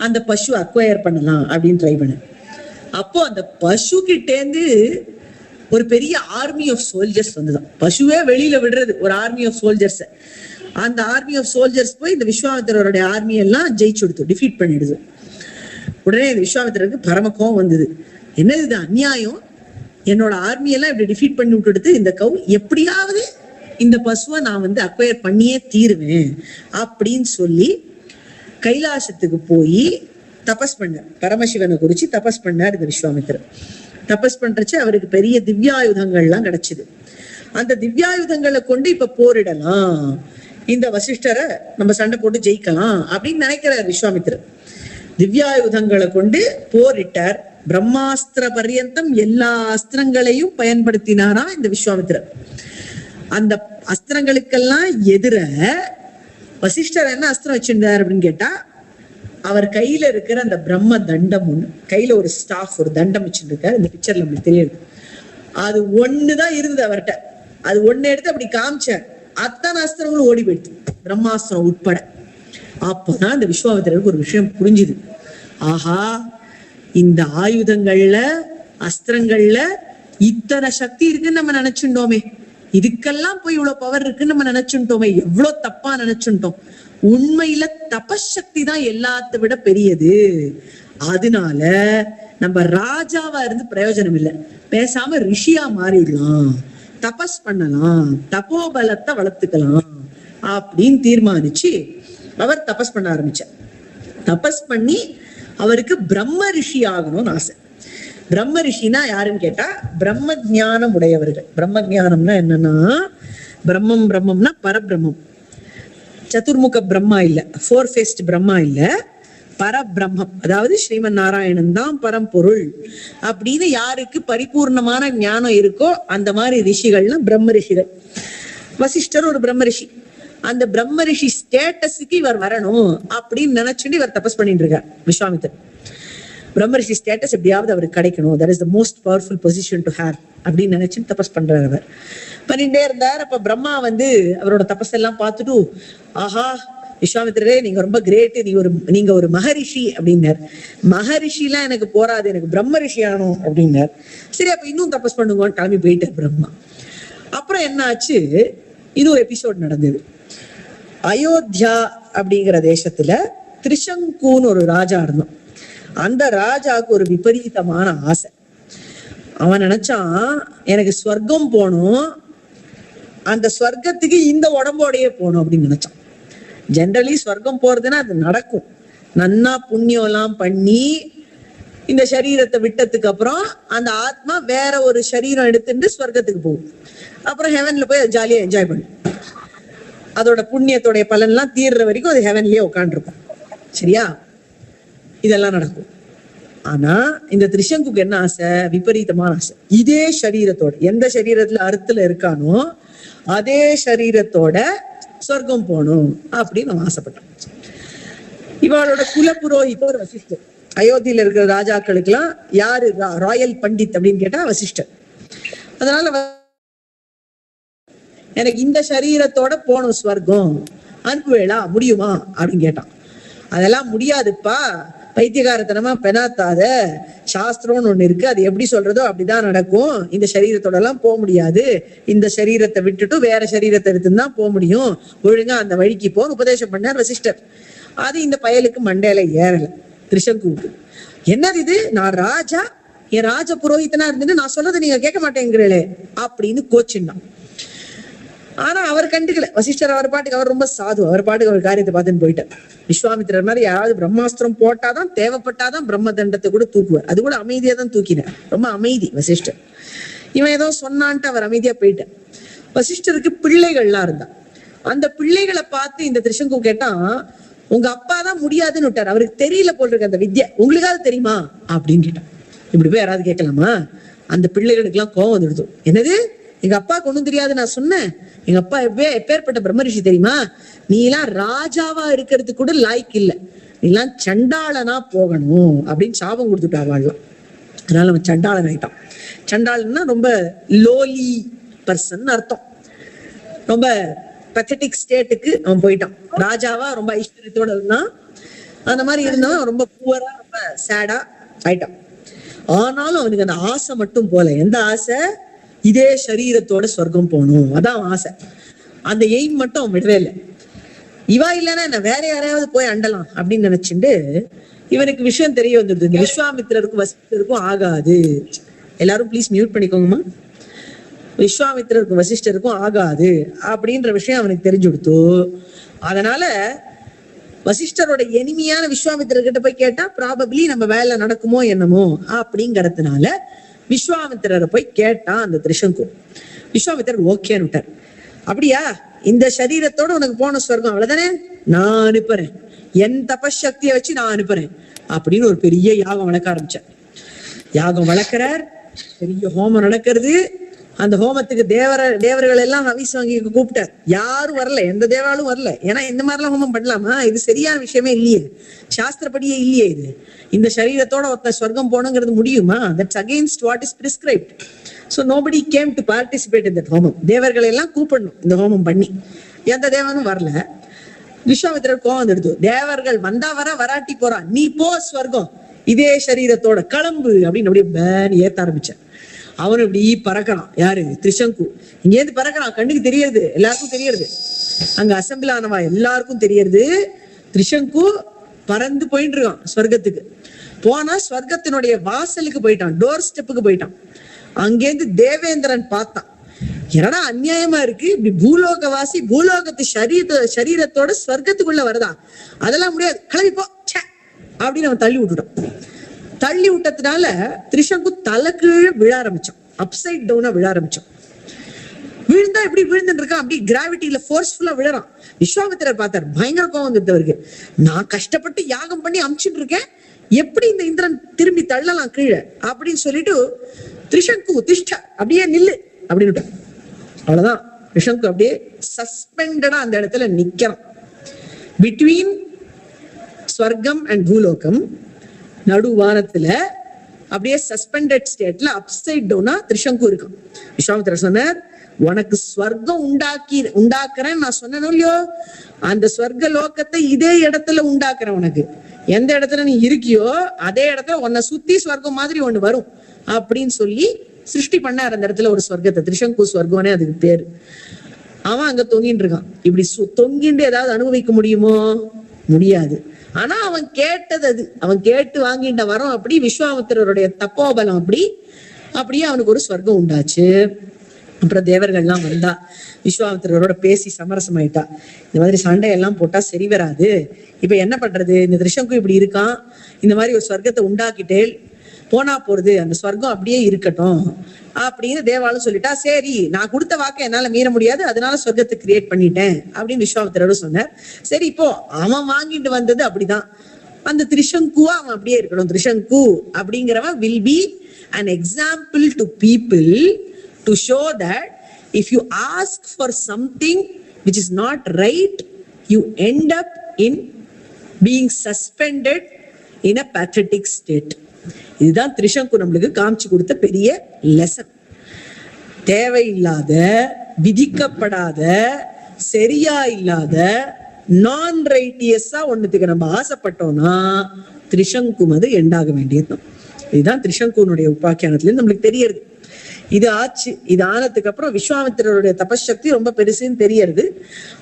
S1: அந்த பசு அக்வயர் பண்ணலாம் அப்படின்னு ட்ரை பண்ண. அப்போ அந்த பசு கிட்டேந்து ஒரு பெரிய ஆர்மி ஆஃப் சோல்ஜர்ஸ் வந்துதான். பசுவே வெளியில விடுறது ஒரு ஆர்மி ஆஃப் சோல்ஜர்ஸ். அந்த ஆர்மி ஆஃப் சோல்ஜர்ஸ் போய் இந்த விஸ்வாமித்திரருடைய ஆர்மி எல்லாம் ஜெயிச்சு கொடுத்து டிஃபீட் பண்ணிடுது. உடனே இந்த விஸ்வாமித்திரருக்கு பரம கோவம் வந்தது, என்னது இது அநியாயம், என்னோட ஆர்மியெல்லாம் இப்படி டிஃபீட் பண்ணி விட்டுடுத்து, இந்த கவு எப்படியாவது இந்த பசுவை நான் வந்து அக்வயர் பண்ணியே தீருவேன் அப்படின்னு சொல்லி கைலாசத்துக்கு போய் தபஸ் பண்ணார். பரமசிவனை குறிச்சு தபஸ் பண்ணார் இந்த விஸ்வாமித்திரர். தபஸ் பண்றச்சு அவருக்கு பெரிய திவ்யாயுதங்கள்லாம் கிடைச்சது. அந்த திவ்யாயுதங்களை கொண்டு இப்ப போரிடலாம், இந்த வசிஷ்டரை நம்ம சண்டை போட்டு ஜெயிக்கலாம் அப்படின்னு நினைக்கிறார் விஸ்வாமித்திரர். திவ்யாயுதங்களை கொண்டு போரிட்டார். பிரம்மாஸ்திர பர்யந்தம் எல்லா அஸ்திரங்களையும் பயன்படுத்தினாரா இந்த விஸ்வாமித்திரர். அந்த அஸ்திரங்களுக்கெல்லாம் எதிர வசிஷ்டர் என்ன அஸ்திரம் வச்சிருந்தார் அப்படின்னு கேட்டா, அவர் கையில இருக்கிற அந்த பிரம்ம தண்டம் ஒண்ணு, கையில ஒரு ஸ்டாஃப், ஒரு தண்டம் வச்சுருக்காரு. இந்த பிக்சர்ல நம்மளுக்கு தெரியுது. அது ஒண்ணுதான் இருந்தது அவர்கிட்ட. அது ஒண்ணு எடுத்து அப்படி காமிச்சார். அத்தனை அஸ்திரங்களும் ஓடி போயிடுது, பிரம்மாஸ்திரம் உட்பட. அப்பதான் இந்த விஸ்வாமித்திரருக்கு ஒரு விஷயம் புரிஞ்சுது. ஆஹா, இந்த ஆயுதங்கள்ல, அஸ்திரங்கள்ல இத்தனை சக்தி இருக்குன்னு நம்ம நினைச்சுட்டோமே, இதுக்கெல்லாம் போய் இவ்வளவு பவர் இருக்குன்னு நம்ம நினைச்சுட்டோமே, எவ்வளவு தப்பா நினைச்சுட்டோம். உண்மையில தபசக்தி தான் எல்லாத்த விட பெரியது. அதனால நம்ம ராஜாவா இருந்து பிரயோஜனம் இல்லை, பேசாம ரிஷியா மாறிடலாம், தபஸ் பண்ணலாம், தபோபலத்தை வளர்த்துக்கலாம் அப்படின்னு தீர்மானிச்சு அவர் தபஸ் பண்ண ஆரம்பிச்சார். தபஸ் பண்ணி அவருக்கு பிரம்ம ரிஷி ஆகணும்னு ஆசை. பிரம்ம ரிஷினா யாருன்னு கேட்டா பிரம்ம ஞானம் உடையவர்கள். பிரம்ம ஞானம்னா என்னன்னா, பிரம்மம் பிரம்மம்னா பரபிரம்மம், சதுர்முக பிரம்மா இல்ல, ஃபோர் ஃபேஸ்ட் பிரம்மா இல்ல, பரபிரம்மம். அதாவது ஸ்ரீமன் நாராயணன் தான் பரம்பொருள் அப்படின்னு யாருக்கு பரிபூர்ணமான ஞானம் இருக்கோ அந்த மாதிரி ரிஷிகள்னா பிரம்ம ரிஷிகள். வசிஷ்டர் ஒரு பிரம்ம ரிஷி. அந்த பிரம்ம ரிஷி ஸ்டேட்டஸுக்கு இவர் வரணும் அப்படின்னு நினைச்சுட்டு இவர் தபஸ் பண்ணிட்டு இருக்கார் விஸ்வாமித்தர். பிரம்ம ரிஷி ஸ்டேட்டஸ் எப்படியாவது அவருக்கு கிடைக்கணும், that is the most powerful position to have அப்படின்னு நினைச்சுட்டு தபஸ் பண்றாரு. அவர் பண்ணிட்டே இருந்தார். அப்ப பிரம்மா அவரோட தபஸ் எல்லாம் பார்த்துட்டு, ஆஹா விஸ்வாமித்திரரே, நீங்க ரொம்ப கிரேட், நீங்க ஒரு மகரிஷி அப்படின்னார். மகரிஷி எல்லாம் எனக்கு போராது, எனக்கு பிரம்ம ரிஷி ஆகணும் அப்படின்னார். சரி, அப்ப இன்னும் தபஸ் பண்ணுங்கன்னு கிளம்பி போயிட்டார் பிரம்மா. அப்புறம் என்ன ஆச்சு, இது ஒரு எபிசோட் நடந்தது. அயோத்தியா அப்படிங்கிற தேசத்துல திரிசங்கூன்னு ஒரு ராஜா இருந்தான். அந்த ராஜாவுக்கு ஒரு விபரீதமான ஆசை. அவன் நினைச்சான், எனக்கு ஸ்வர்க்கம் போகணும், அந்த ஸ்வர்க்கத்துக்கு இந்த உடம்போடையே போகணும் அப்படின்னு நினைச்சான். ஜென்ரலி ஸ்வர்க்கம் போறதுன்னா அது நடக்கும், நன்னா புண்ணியம் எல்லாம் பண்ணி இந்த சரீரத்தை விட்டதுக்கு அப்புறம் அந்த ஆத்மா வேற ஒரு சரீரம் எடுத்துட்டு ஸ்வர்க்கத்துக்கு போகும். அப்புறம் ஹெவன்ல போய் அது ஜாலியா என்ஜாய் பண்ணும். அதோட புண்ணியத்தோடைய பலன் எல்லாம் தீர்ற வரைக்கும் அது ஹெவன்லயே உட்காந்துருக்கும். சரியா? இதெல்லாம் நடக்கும். ஆனா இந்த திரிசங்குக்கு என்ன ஆசை, விபரீதமான ஆசை. இதே சரீரத்தோட, எந்த சரீரத்துல அறுத்துல இருக்கானோ அதே சரீரத்தோட சொர்க்கம் போகணும் அப்படின்னு அவன் ஆசைப்பட்டான். இவளோட குல புரோஹிதர் வசிஷ்டர். அயோத்தியில இருக்கிற ராஜாக்களுக்கு எல்லாம் யாரு ராயல் பண்டித் அப்படின்னு கேட்டா வசிஷ்டர். அதனால எனக்கு இந்த சரீரத்தோட போகணும் ஸ்வர்க்கம், அனுப்புவேளா, முடியுமா அப்படின்னு கேட்டான். அதெல்லாம் முடியாதுப்பா, பைத்தியகாரத்தனமா பெனாத்தாத, சாஸ்திரம்னு ஒண்ணு இருக்கு, அது எப்படி சொல்றதோ அப்படிதான் நடக்கும், இந்த சரீரத்தோட எல்லாம் போக முடியாது, இந்த சரீரத்தை விட்டுட்டு வேற சரீரத்தை எடுத்துதான் போக முடியும், ஒழுங்கா அந்த வழிக்கு போன்னு உபதேசம் பண்ணார் வசிஷ்டர். அது இந்த பயலுக்கு மண்டையில ஏறல. திரிசங்குக்கு என்னது இது, நான் ராஜா, என் ராஜ புரோஹிதனா இருந்துட்டு நான் சொல்றதை நீங்க கேட்க மாட்டேங்கிறீங்களே அப்படின்னு கோச்சின்னான். ஆனா அவர் கண்டுக்கல. வசிஷ்டர் அவர் பாட்டுக்கு, அவர் ரொம்ப சாது, அவர் பாட்டுக்கு அவர் காரியத்தை பார்த்துன்னு போயிட்டார். விஸ்வாமித்திரர் மாதிரி யாராவது பிரம்மாஸ்திரம் போட்டாதான், தேவைப்பட்டாதான் பிரம்ம தண்டத்தை கூட தூக்குவார். அது கூட அமைதியா தான் தூக்கினார், ரொம்ப அமைதி வசிஷ்டர். இவன் ஏதோ சொன்னான்ட்டு அவர் அமைதியா போயிட்டார். வசிஷ்டருக்கு பிள்ளைகள்லாம் இருந்தா. அந்த பிள்ளைகளை பார்த்து இந்த திரிசங்கு கேட்டான், உங்க அப்பா தான் முடியாதுன்னு விட்டார், அவருக்கு தெரியல போல் இருக்கு அந்த வித்யா, உங்களுக்காவது தெரியுமா அப்படின்னு கேட்டான். இப்படி போய் யாராவது கேட்கலாமா? அந்த பிள்ளைகளுக்கு எல்லாம் கோவம் வந்துடுது. என்னது, எங்க அப்பாவுக்கு ஒண்ணும் தெரியாது நான் சொன்னேன், எங்க அப்பா எப்பேற்பட்ட பிரம்மரிஷி தெரியுமா, நீ எல்லாம் ராஜாவா இருக்கிறதுக்கு கூட லாய்க்கு இல்ல, நீ எல்லாம் சண்டாளனா போகணும் அப்படின்னு சாபம் கொடுத்துட்டா வாழலாம். அதனால அவன் சண்டாளன் ஆயிட்டான். சண்டாளன்னா ரொம்ப லோலி பர்சன் அர்த்தம். ரொம்ப பத்தட்டிக் ஸ்டேட்டுக்கு அவன் போயிட்டான். ராஜாவா ரொம்ப ஐஸ்வர்யத்தோட இருந்தான், அந்த மாதிரி இருந்தவன் ரொம்ப புவரா, ரொம்ப சேடா ஆயிட்டான். ஆனாலும் அவனுக்கு அந்த ஆசை மட்டும் போல. எந்த ஆசை? இதே சரீரத்தோட சொர்க்கம் போகணும், அதான் ஆசை. அந்த எய்ம் மட்டும் அவன் விடவே இல்லை. இவா இல்லைன்னா என்ன, வேற யாரையாவது போய் அண்டலாம் அப்படின்னு நினைச்சுட்டு இவனுக்கு விஷயம் தெரிய வந்துடுது, இந்த விஸ்வாமித்திரருக்கும் வசிஷ்டருக்கும் ஆகாது. எல்லாரும் ப்ளீஸ் மியூட் பண்ணிக்கோங்கம்மா. விஸ்வாமித்திரருக்கும் வசிஷ்டருக்கும் ஆகாது அப்படின்ற விஷயம் அவனுக்கு தெரிஞ்சு கொடுத்து, அதனால வசிஷ்டரோட எனிமையான விஸ்வாமித்திரர்கிட்ட போய் கேட்டா ப்ராபபிளி நம்ம வேலை நடக்குமோ என்னமோ அப்படிங்கறதுனால விஸ்வாமித்திரரை போய் கேட்டான் அந்த திரிசங்கு. விஸ்வாமித்திரர் ஓகேன்னு விட்டார். அப்படியா, இந்த சரீரத்தோட உனக்கு போன ஸ்வர்க்கம் அவ்வளவுதானே, நான் அனுப்புறேன், என் தபசக்தியை வச்சு நான் அனுப்புறேன் அப்படின்னு ஒரு பெரிய யாகம் வளர்க்க ஆரம்பிச்சார். யாகம் வளர்க்கிறார், பெரிய ஹோமம் நடக்கிறது. அந்த ஹோமத்துக்கு தேவர்கள் எல்லாம் ஹவிஸ் வாங்கி கூப்பிட்டார். யாரும் வரல, எந்த தேவாலும் வரல. ஏன்னா இந்த மாதிரிலாம் ஹோமம் பண்ணலாமா? இது சரியான விஷயமே இல்லையே, சாஸ்திரப்படியே இல்லையே. இது இந்த சரீரத்தோட ஒருத்தன் ஸ்வர்க்கம் போனங்கிறது முடியுமா? That's against what is prescribed. So nobody came to participate in that ஹோமம். தேவர்களை எல்லாம் கூப்பிடணும் இந்த ஹோமம் பண்ணி. எந்த தேவனும் வரல. விஸ்வாமித்திரர் கோவம் வந்துடுது. தேவர்கள் வந்தா வராட்டி போறான், நீ போ ஸ்வர்க்கம் இதே சரீரத்தோட கிளம்பு அப்படின்னு அப்படியே பேன் ஏத்த ஆரம்பிச்சான். அவனு இப்படி பறக்கிறான். யாரு? திரிசங்கு. இங்கேருந்து பறக்கிறான், கண்ணுக்கு தெரியறது, எல்லாருக்கும் தெரியறது. அங்க அசம்பிள் ஆனவா எல்லாருக்கும் தெரியறது. திரிசங்கு பறந்து போயிட்டு இருக்கான் ஸ்வர்க்கத்துக்கு. போனா ஸ்வர்க்கத்தினுடைய வாசலுக்கு போயிட்டான், டோர் ஸ்டெப்புக்கு போயிட்டான். அங்கேருந்து தேவேந்திரன் பார்த்தான், என்னடா அநியாயமா இருக்கு, இப்படி பூலோகவாசி பூலோகத்து சரீரத்தோட ஸ்வர்க்கத்துக்குள்ள வருதா? அதெல்லாம் முடியாது, கிளம்பி போ அப்படின்னு அவன் தள்ளி விட்டுட்டான். தள்ளி விட்டதுனால திரிசங்கு தலை கீழே விழ ஆரம்பிச்சான், அப்சைட் டவுனா விழ ஆரம்பிச்சான். விழுந்தா எப்படி விழுந்துட்டு இருக்கான், அப்படி கிராவிட்டியில ஃபோர்ஸ்ஃபுல்லா விழறான். விஸ்வாமித்திரர் பார்த்தார், பயங்கர கோவம் வந்துட்டவருக்கு. நான் கஷ்டப்பட்டு யாகம் பண்ணி அமிச்சுட்டு இருக்கேன், எப்படி இந்த இந்திரன் திரும்பி தள்ளலாம் கீழே அப்படின்னு சொல்லிட்டு, திரிசங்கு திஷ்ட, அப்படியே நில்லு அப்படின்னு. அவ்வளவுதான், திரிசங்கு அப்படியே சஸ்பெண்டடா அந்த இடத்துல நிக்கிறான். பிட்வீன் ஸ்வர்க்கம் அண்ட் பூலோகம், நடுவானத்துல அப்படியே சஸ்பெண்டட் ஸ்டேட்ல அப்சைட் டவுனா திரிசங்கு இருக்கும். விஸ்வாமித்திரர் சொன்னார், உனக்கு ஸ்வர்க்கம் உண்டாக்குறேன் நான் சொன்னேனோ இல்லையோ, அந்த ஸ்வர்க்க லோகத்தை இதே இடத்துல உண்டாக்குறேன். உனக்கு எந்த இடத்துல நீ இருக்கியோ அதே இடத்துல உன்னை சுத்தி ஸ்வர்க்கம் மாதிரி ஒண்ணு வரும் அப்படின்னு சொல்லி சிருஷ்டி பண்ணார் அந்த இடத்துல ஒரு ஸ்வர்க்கத்தை. திரிசங்கு ஸ்வர்க்கம்னே அதுக்கு பேரு. அவன் அங்க தொங்கிட்டு இருக்கான். இப்படி தொங்கிட்டு ஏதாவது அனுபவிக்க முடியுமோ? முடியாது. ஆனா அவன் கேட்டது அது, அவன் கேட்டு வாங்கிட்ட வரோம். அப்படி விஸ்வாமித்திரருடைய தப்போபலம் அப்படியே அவனுக்கு ஒரு ஸ்வர்க்கம் உண்டாச்சு. அப்புறம் தேவர்கள்லாம் வந்தா, விஸ்வாமித்திரரோட பேசி சமரசம் ஆயிட்டா. இந்த மாதிரி சண்டையெல்லாம் போட்டா சரி வராது, இப்ப என்ன பண்றது, இந்த திரிசங்கு இப்படி இருக்கான், இந்த மாதிரி ஒரு ஸ்வர்க்கத்தை உண்டாக்கிட்டேல் போனா போறது, அந்த ஸ்வர்க்கம் அப்படியே இருக்கட்டும் அப்படின்னு தேவாலும் சொல்லிட்டா. சரி, நான் கொடுத்த வாக்கை என்னால மீற முடியாது, அதனால ஸ்வர்க்கத்தை கிரியேட் பண்ணிட்டேன் அப்படின்னு விஸ்வாமித்திரரும் சொன்னார். சரி, இப்போ அவன் வாங்கிட்டு வந்தது அப்படிதான், அந்த திரிசங்குவா அவன் அப்படியே இருக்கணும். திரிசங்கு அப்படிங்கிறவன் will be an example to people to show that if you ask for something which is not right, you end up in being suspended in a pathetic state. இதுதான் திரிசங்கு நம்மளுக்கு காமிச்சு கொடுத்த பெரிய லெசன். தேவையில்லாத, விதிக்கப்படாத, சரியா இல்லாத, நான் ரைட்டியஸா ஒண்ணுத்துக்கு நம்ம ஆசைப்பட்டோம்னா திரிசங்கு அது எண்டாக வேண்டியதுதான். இதுதான் திரிசங்குனுடைய உபாக்கியானத்துல நம்மளுக்கு தெரியறது. இது ஆச்சு. இது ஆனதுக்கு அப்புறம் விஸ்வாமித்திரருடைய தபசக்தி ரொம்ப பெருசுன்னு தெரியறது.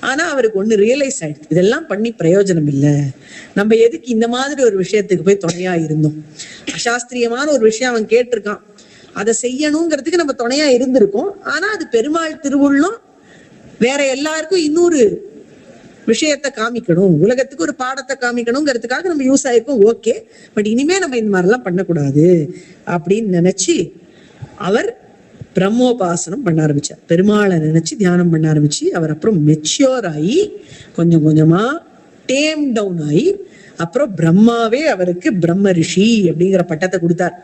S1: ஆனா அவருக்கு ஒண்ணு ரியலைஸ் ஆயிடுது, இதெல்லாம் பண்ணி பிரயோஜனம் இல்லை, நம்ம எதுக்கு இந்த மாதிரி ஒரு விஷயத்துக்கு போய் துணையா இருந்தோம். அசாஸ்திரியமான ஒரு விஷயம் அவன் கேட்டிருக்கான், அதை செய்யணுங்கிறதுக்கு நம்ம துணையா இருந்திருக்கோம். ஆனா அது பெருமாள் திருவுள்ளம், வேற எல்லாருக்கும் இன்னொரு விஷயத்த காமிக்கணும், உலகத்துக்கு ஒரு பாடத்தை காமிக்கணுங்கிறதுக்காக நம்ம யூஸ் ஆயிருக்கோம். ஓகே, பட் இனிமே நம்ம இந்த மாதிரிலாம் பண்ணக்கூடாது அப்படின்னு நினைச்சு அவர் பிரம்மோபாசனம் பண்ண ஆரம்பிச்சார். பெருமாளை நினைச்சு தியானம் பண்ண ஆரம்பிச்சு அவர் அப்புறம் மெச்சூர் ஆகி கொஞ்சம் கொஞ்சமா டேம் டவுன் ஆகி அப்புறம் பிரம்மாவே அவருக்கு பிரம்ம ரிஷி அப்படிங்கிற பட்டத்தை கொடுத்தார்.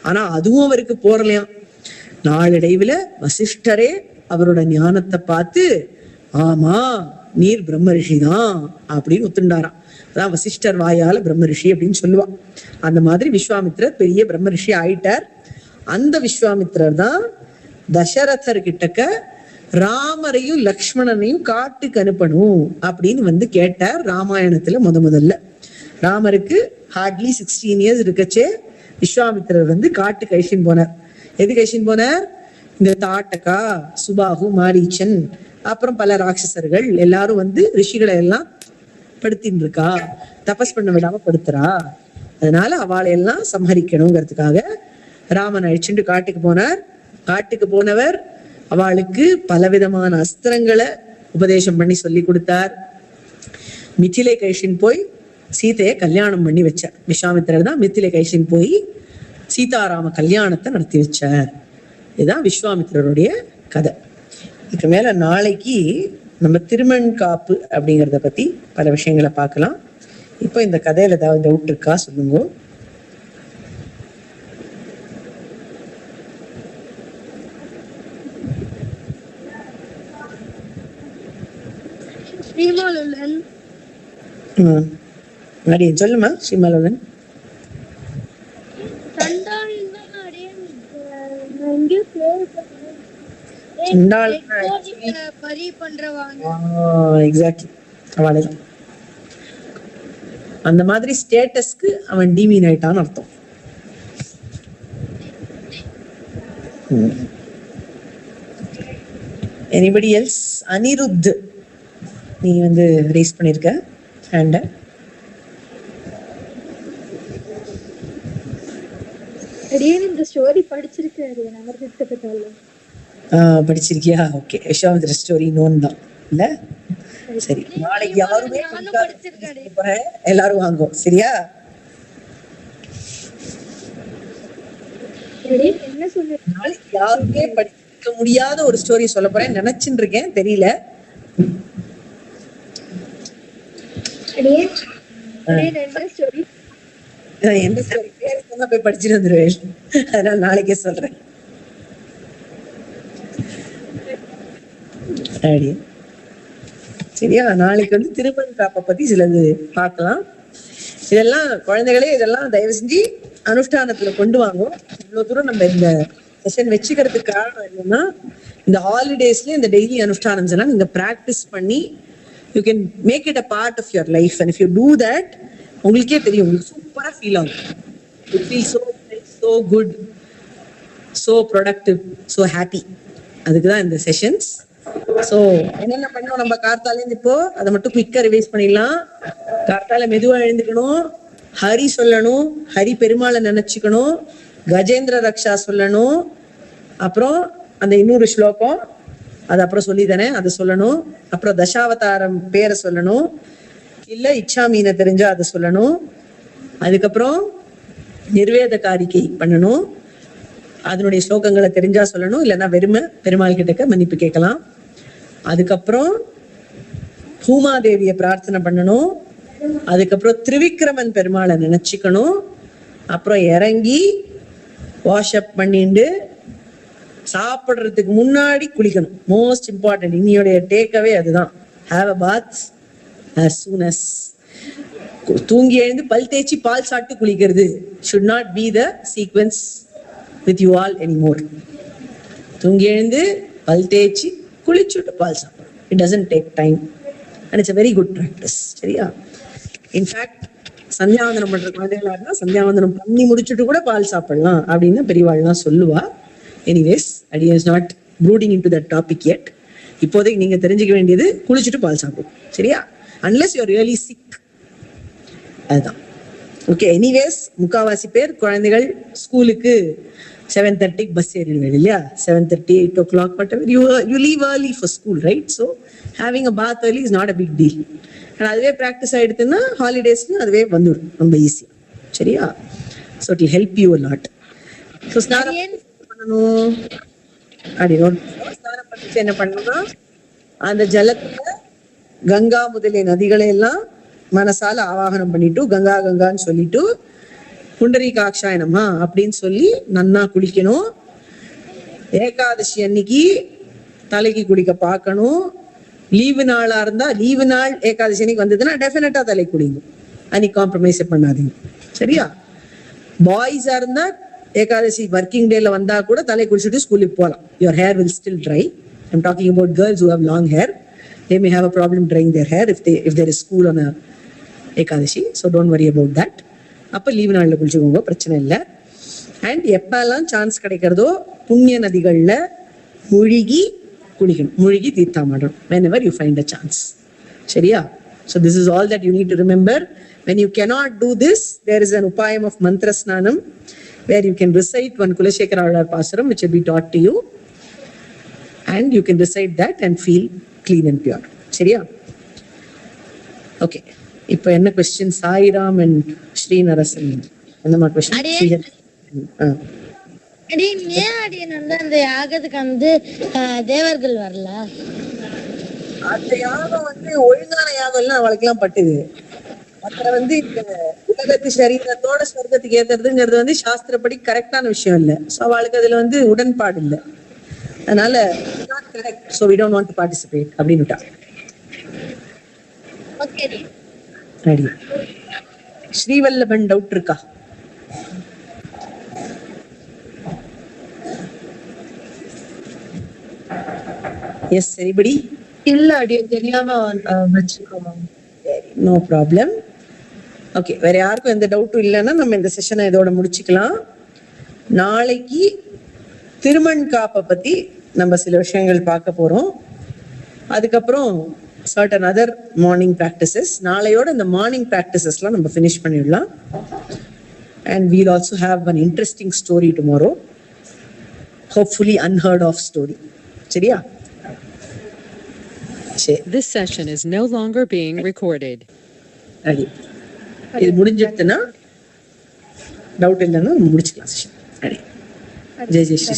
S1: ஆனா அதுவும் அவருக்கு போறலையாம். நாளடைவுல வசிஷ்டரே அவரோட ஞானத்தை பார்த்து, ஆமா நீர் பிரம்ம ரிஷி தான் அப்படின்னு ஒத்துண்டாராம். அதான் வசிஷ்டர் வாயால பிரம்ம ரிஷி அப்படின்னு சொல்லுவான். அந்த மாதிரி விஸ்வாமித்திரர் பெரிய பிரம்ம ரிஷி ஆயிட்டார். அந்த விஸ்வாமித்திரர் தான் தசரதர் கிட்டக்க ராமரையும் லக்ஷ்மணனையும் காட்டுக்கு அனுப்பணும் அப்படின்னு கேட்டார். ராமாயணத்துல முதல்ல ராமருக்கு ஹார்ட்லி 16 இயர்ஸ் இருக்கச்சே விஸ்வாமித்திரர் காட்டுக்கு ஐஷின் போனார். எதுக்கு ஐஷின் போனார்? இந்த தாட்டகா, சுபாகு, மாரீச்சன், அப்புறம் பல ராட்சசர்கள் எல்லாரும் ரிஷிகளை எல்லாம் படுத்தின்னு இருக்கா, தபஸ் பண்ண விடாம படுத்துறா, அதனால அவளை எல்லாம் சம்ஹரிக்கணுங்கிறதுக்காக ராமன் அழிச்சுட்டு காட்டுக்கு போனார். காட்டுக்கு போனவர் அவளுக்கு பலவிதமான அஸ்திரங்களை உபதேசம் பண்ணி சொல்லி கொடுத்தார். மிथिले கைஷின் போய் சீதையை கல்யாணம் பண்ணி வச்சார். விஸ்வாமித்திரர் தான் மிथिले கைஷின் போய் சீதாராம கல்யாணத்தை நடத்தி வச்சார். இதுதான் விஸ்வாமித்திரருடைய கதை. இதுக்கு மேல நாளைக்கு நம்ம திருமண் காப்பு அப்படிங்கிறத பத்தி பல விஷயங்களை பார்க்கலாம். இப்போ இந்த கதையில ஏதாவது டவுட் இருக்கா சொல்லுங்க. அடியன் சொல்லுமா ஸ்ரீமலோதன். எக்ஸாக்ட்லி அவளதான். அந்த மாதிரி ஸ்டேட்டஸ்க்கு அவன் டிமீன் ஆயிட்டான்னு அர்த்தம். Anybody else? அனிருத், நீ வந்து ரேஸ் பண்ணிருக்க ஹேண்ட.
S3: இந்த ஸ்டோரி
S1: படிச்சிருக்கியா? ஓகே, யசோதர ஸ்டோரி நோன் தான் இல்ல? சரி, நாளைக்கு யாருமே எல்லாரும் வாங்கும், சரியா? நாளைக்கு யாருமே படிக்க முடியாத ஒரு ஸ்டோரி சொல்ல போறேன் நினைச்சுட்டு இருக்கேன், தெரியல. எந்த ஸ்டோரி பேர் சொன்னா போய் படிச்சுட்டு வந்துருவேன், அதனால நாளைக்கே சொல்றேன். சரியா? நாளைக்கு வந்து திருமண காப்பை பத்தி சிலது பார்க்கலாம். இதெல்லாம் குழந்தைகளே, இதெல்லாம் தயவு செஞ்சு அனுஷ்டானத்துல கொண்டு வாங்கும். இவ்வளவு தூரம் நம்ம இந்த செஷன் வச்சுக்கிறதுக்கு காரணம் என்னன்னா, இந்த ஹாலிடேஸ்ல இந்த டெய்லி அனுஷ்டானம்ஸ் எல்லாம் நீங்க பிராக்டிஸ் பண்ணி you can make it a part of your life. And if you do that, உங்களுக்கே தெரியும், உங்களுக்கு சூப்பரா ஃபீல் ஆகும். It feel so good, so productive, so happy. அதுக்குதான் இந்த செஷன்ஸ். சோ என்னென்ன பண்ணோம் நம்ம கார்த்தாலேருந்து இப்போ அதை மட்டும் குயிக்கா ரிவைஸ் பண்ணிடலாம். கார்த்தால மெதுவா எழுந்துக்கணும், ஹரி சொல்லணும், ஹரி பெருமாளை நினைச்சுக்கணும், கஜேந்திர ரக்ஷா சொல்லணும், அப்புறம் அந்த இன்னொரு ஸ்லோகம் அது அப்புறம் சொல்லி தானே அதை சொல்லணும், அப்புறம் தசாவதாரம் பேரை சொல்லணும், இல்ல இச்சா மீனை தெரிஞ்சா அதை சொல்லணும், அதுக்கப்புறம் நிர்வேத காரிக்கை பண்ணணும், அதனுடைய ஸ்லோகங்களை தெரிஞ்சா சொல்லணும், இல்லைன்னா வெறுமை பெருமாள் கிட்டக்க மன்னிப்பு கேட்கலாம். அதுக்கப்புறம் பூமாதேவிய பிரார்த்தனை பண்ணணும், அதுக்கப்புறம் திரிவிக்ரமன் பெருமாளை நினைச்சுக்கணும், அப்புறம் இறங்கி வாஷ் அப் பண்ணிட்டு சாப்பிடுறதுக்கு முன்னாடி குளிக்கணும். மோஸ்ட் இம்பார்ட்டன்ட், இன்னையோடைய டேக்அவே அதுதான். Have a bath as soon as. தூங்கி எழுந்து பல் தேய்ச்சி பால் சாப்பிட்டு குளிக்கிறது should not be the sequence with you all anymore. தூங்கி எழுந்து பல் தேய்ச்சி குளிச்சுட்டு பால் சாப்பிடும். It doesn't take time and it's a very good practice. சரியா? இன்ஃபேக்ட் சந்தியாவந்தனம் பண்ற குழந்தைகளா இருந்தா சந்தியாவந்தனம் பண்ணி முடிச்சுட்டு கூட பால் சாப்பிடலாம் அப்படின்னு பெரியவாள்லாம் சொல்லுவா. Anyways, idea is not ப்ரூடிங் into that topic yet. இப்போதைக்கு நீங்க தெரிஞ்சுக்க வேண்டியது குளிச்சுட்டு பால் சாப்பிடும், சரியா? unless you are really sick. அதுதான். ஓகே, எனிவேஸ் முக்காவாசி பேர் குழந்தைகள் ஸ்கூலுக்கு 7:30 பஸ் ஏறிடுவேன் இல்லையா? 7:30, 8 o'clock, whatever. You leave early for school, right? So having a bath early is not a big deal. And அதுவே ப்ராக்டிஸ் ஆயிடுதுன்னா ஹாலிடேஸ்க்கு அதுவே வந்துடும் ரொம்ப ஈஸியா, சரியா? So it will help you a lot. So ஸ்நானம் பண்ணணும் அப்படின்னு ஸ்நானம் பண்ணிட்டு என்ன பண்ணணும்னா, அந்த ஜலத்துல கங்கா முதலிய நதிகளை எல்லாம் மனசால ஆவாகனம் பண்ணிட்டு கங்கா கங்கான்னு சொல்லிட்டு புண்டரீகாட்சாய நமஹ அப்படின்னு சொல்லி நன்னா குளிக்கணும். ஏகாதசி அன்னைக்கு தலைக்கு குளிக்க பார்க்கணும். லீவு நாளா இருந்தா, லீவு நாள் ஏகாதசி அன்னைக்கு வந்ததுன்னா டெஃபினட்டா தலை குளிங்க, அன்னைக்கு காம்ப்ரமைஸ் பண்ணாதீங்க, சரியா? பாய்ஸா இருந்தா ஏகாதசி ஒர்க்கிங் டேல வந்தா கூட தலை குளிச்சுட்டு ஸ்கூலுக்கு போகலாம். Your hair will still try. I'm talking about girls who have long hair. They may have a problem drying their hair if there is school on a Ekadashi. So don't worry about that. அப்போ leave நாளில் குளிச்சுக்கோங்க, பிரச்சனை இல்லை. And எப்பெல்லாம் chance கிடைக்கிறதோ புண்ணிய நதிகளில் முழுகி குளிக்கணும், முழுகி தீர்த்தாமாடணும் whenever you find a chance. சரியா? So this is all that you need to remember. When you cannot do this, there is an upayam of mantra snanam where you can recite one Kulashekara Pasaram which will be taught to you, and you can recite that and feel clean and pure. சரியா? Okay, இப்போ என்ன question? Sairam and ஸ்ரீநரசன் என்னமா question?
S4: அந்த யாகத்துக்கு வந்து தேவர்கள் வரல.
S1: அந்த யாகம் வந்து ஒழுங்கான யாகம் எல்லாம் அவளுக்கெல்லாம் பட்டுது. அப்புறம் வந்து இந்த உலகத்து சரீரத்தோட சொர்க்கத்துக்கு ஏத்துறதுங்கிறது வந்து சாஸ்திரப்படி கரெக்டான விஷயம் இல்லை. ஸோ அவளுக்கு அதுல வந்து உடன்பாடு இல்லை. அதனால not correct, so we don't want to participate அப்படின்னுட்டா. ரெடி. ஸ்ரீவல்லபன் டவுட் இருக்கா? Yes anybody?
S7: இல்ல அடியன் தெரியாம வச்சுக்கோமா.
S1: No problem. ஓகே, வேற யாருக்கும் எந்த டவுட்டும் இல்லைன்னா நம்ம இந்த செஷனை இதோட முடிச்சுக்கலாம். நாளைக்கு திருமண் காப்பை பத்தி நம்ம சில விஷயங்கள் பார்க்க போறோம். அதுக்கப்புறம் certain other morning practices. நாளையோட இந்த மார்னிங் ப்ராக்டிசஸ்லாம் நம்ம ஃபினிஷ் பண்ணிடலாம். And we'll also have an interesting story tomorrow. Hopefully unheard of story. சரியா? சரி.
S8: This session is no longer being recorded.
S1: Ready. இது முடிஞ்சிடுதுன்னா டவுட் இல்லைன்னா முடிச்சுக்கலாம் செஷன். ரெடி. ஜெய் ஜெய் ஸ்ரீ.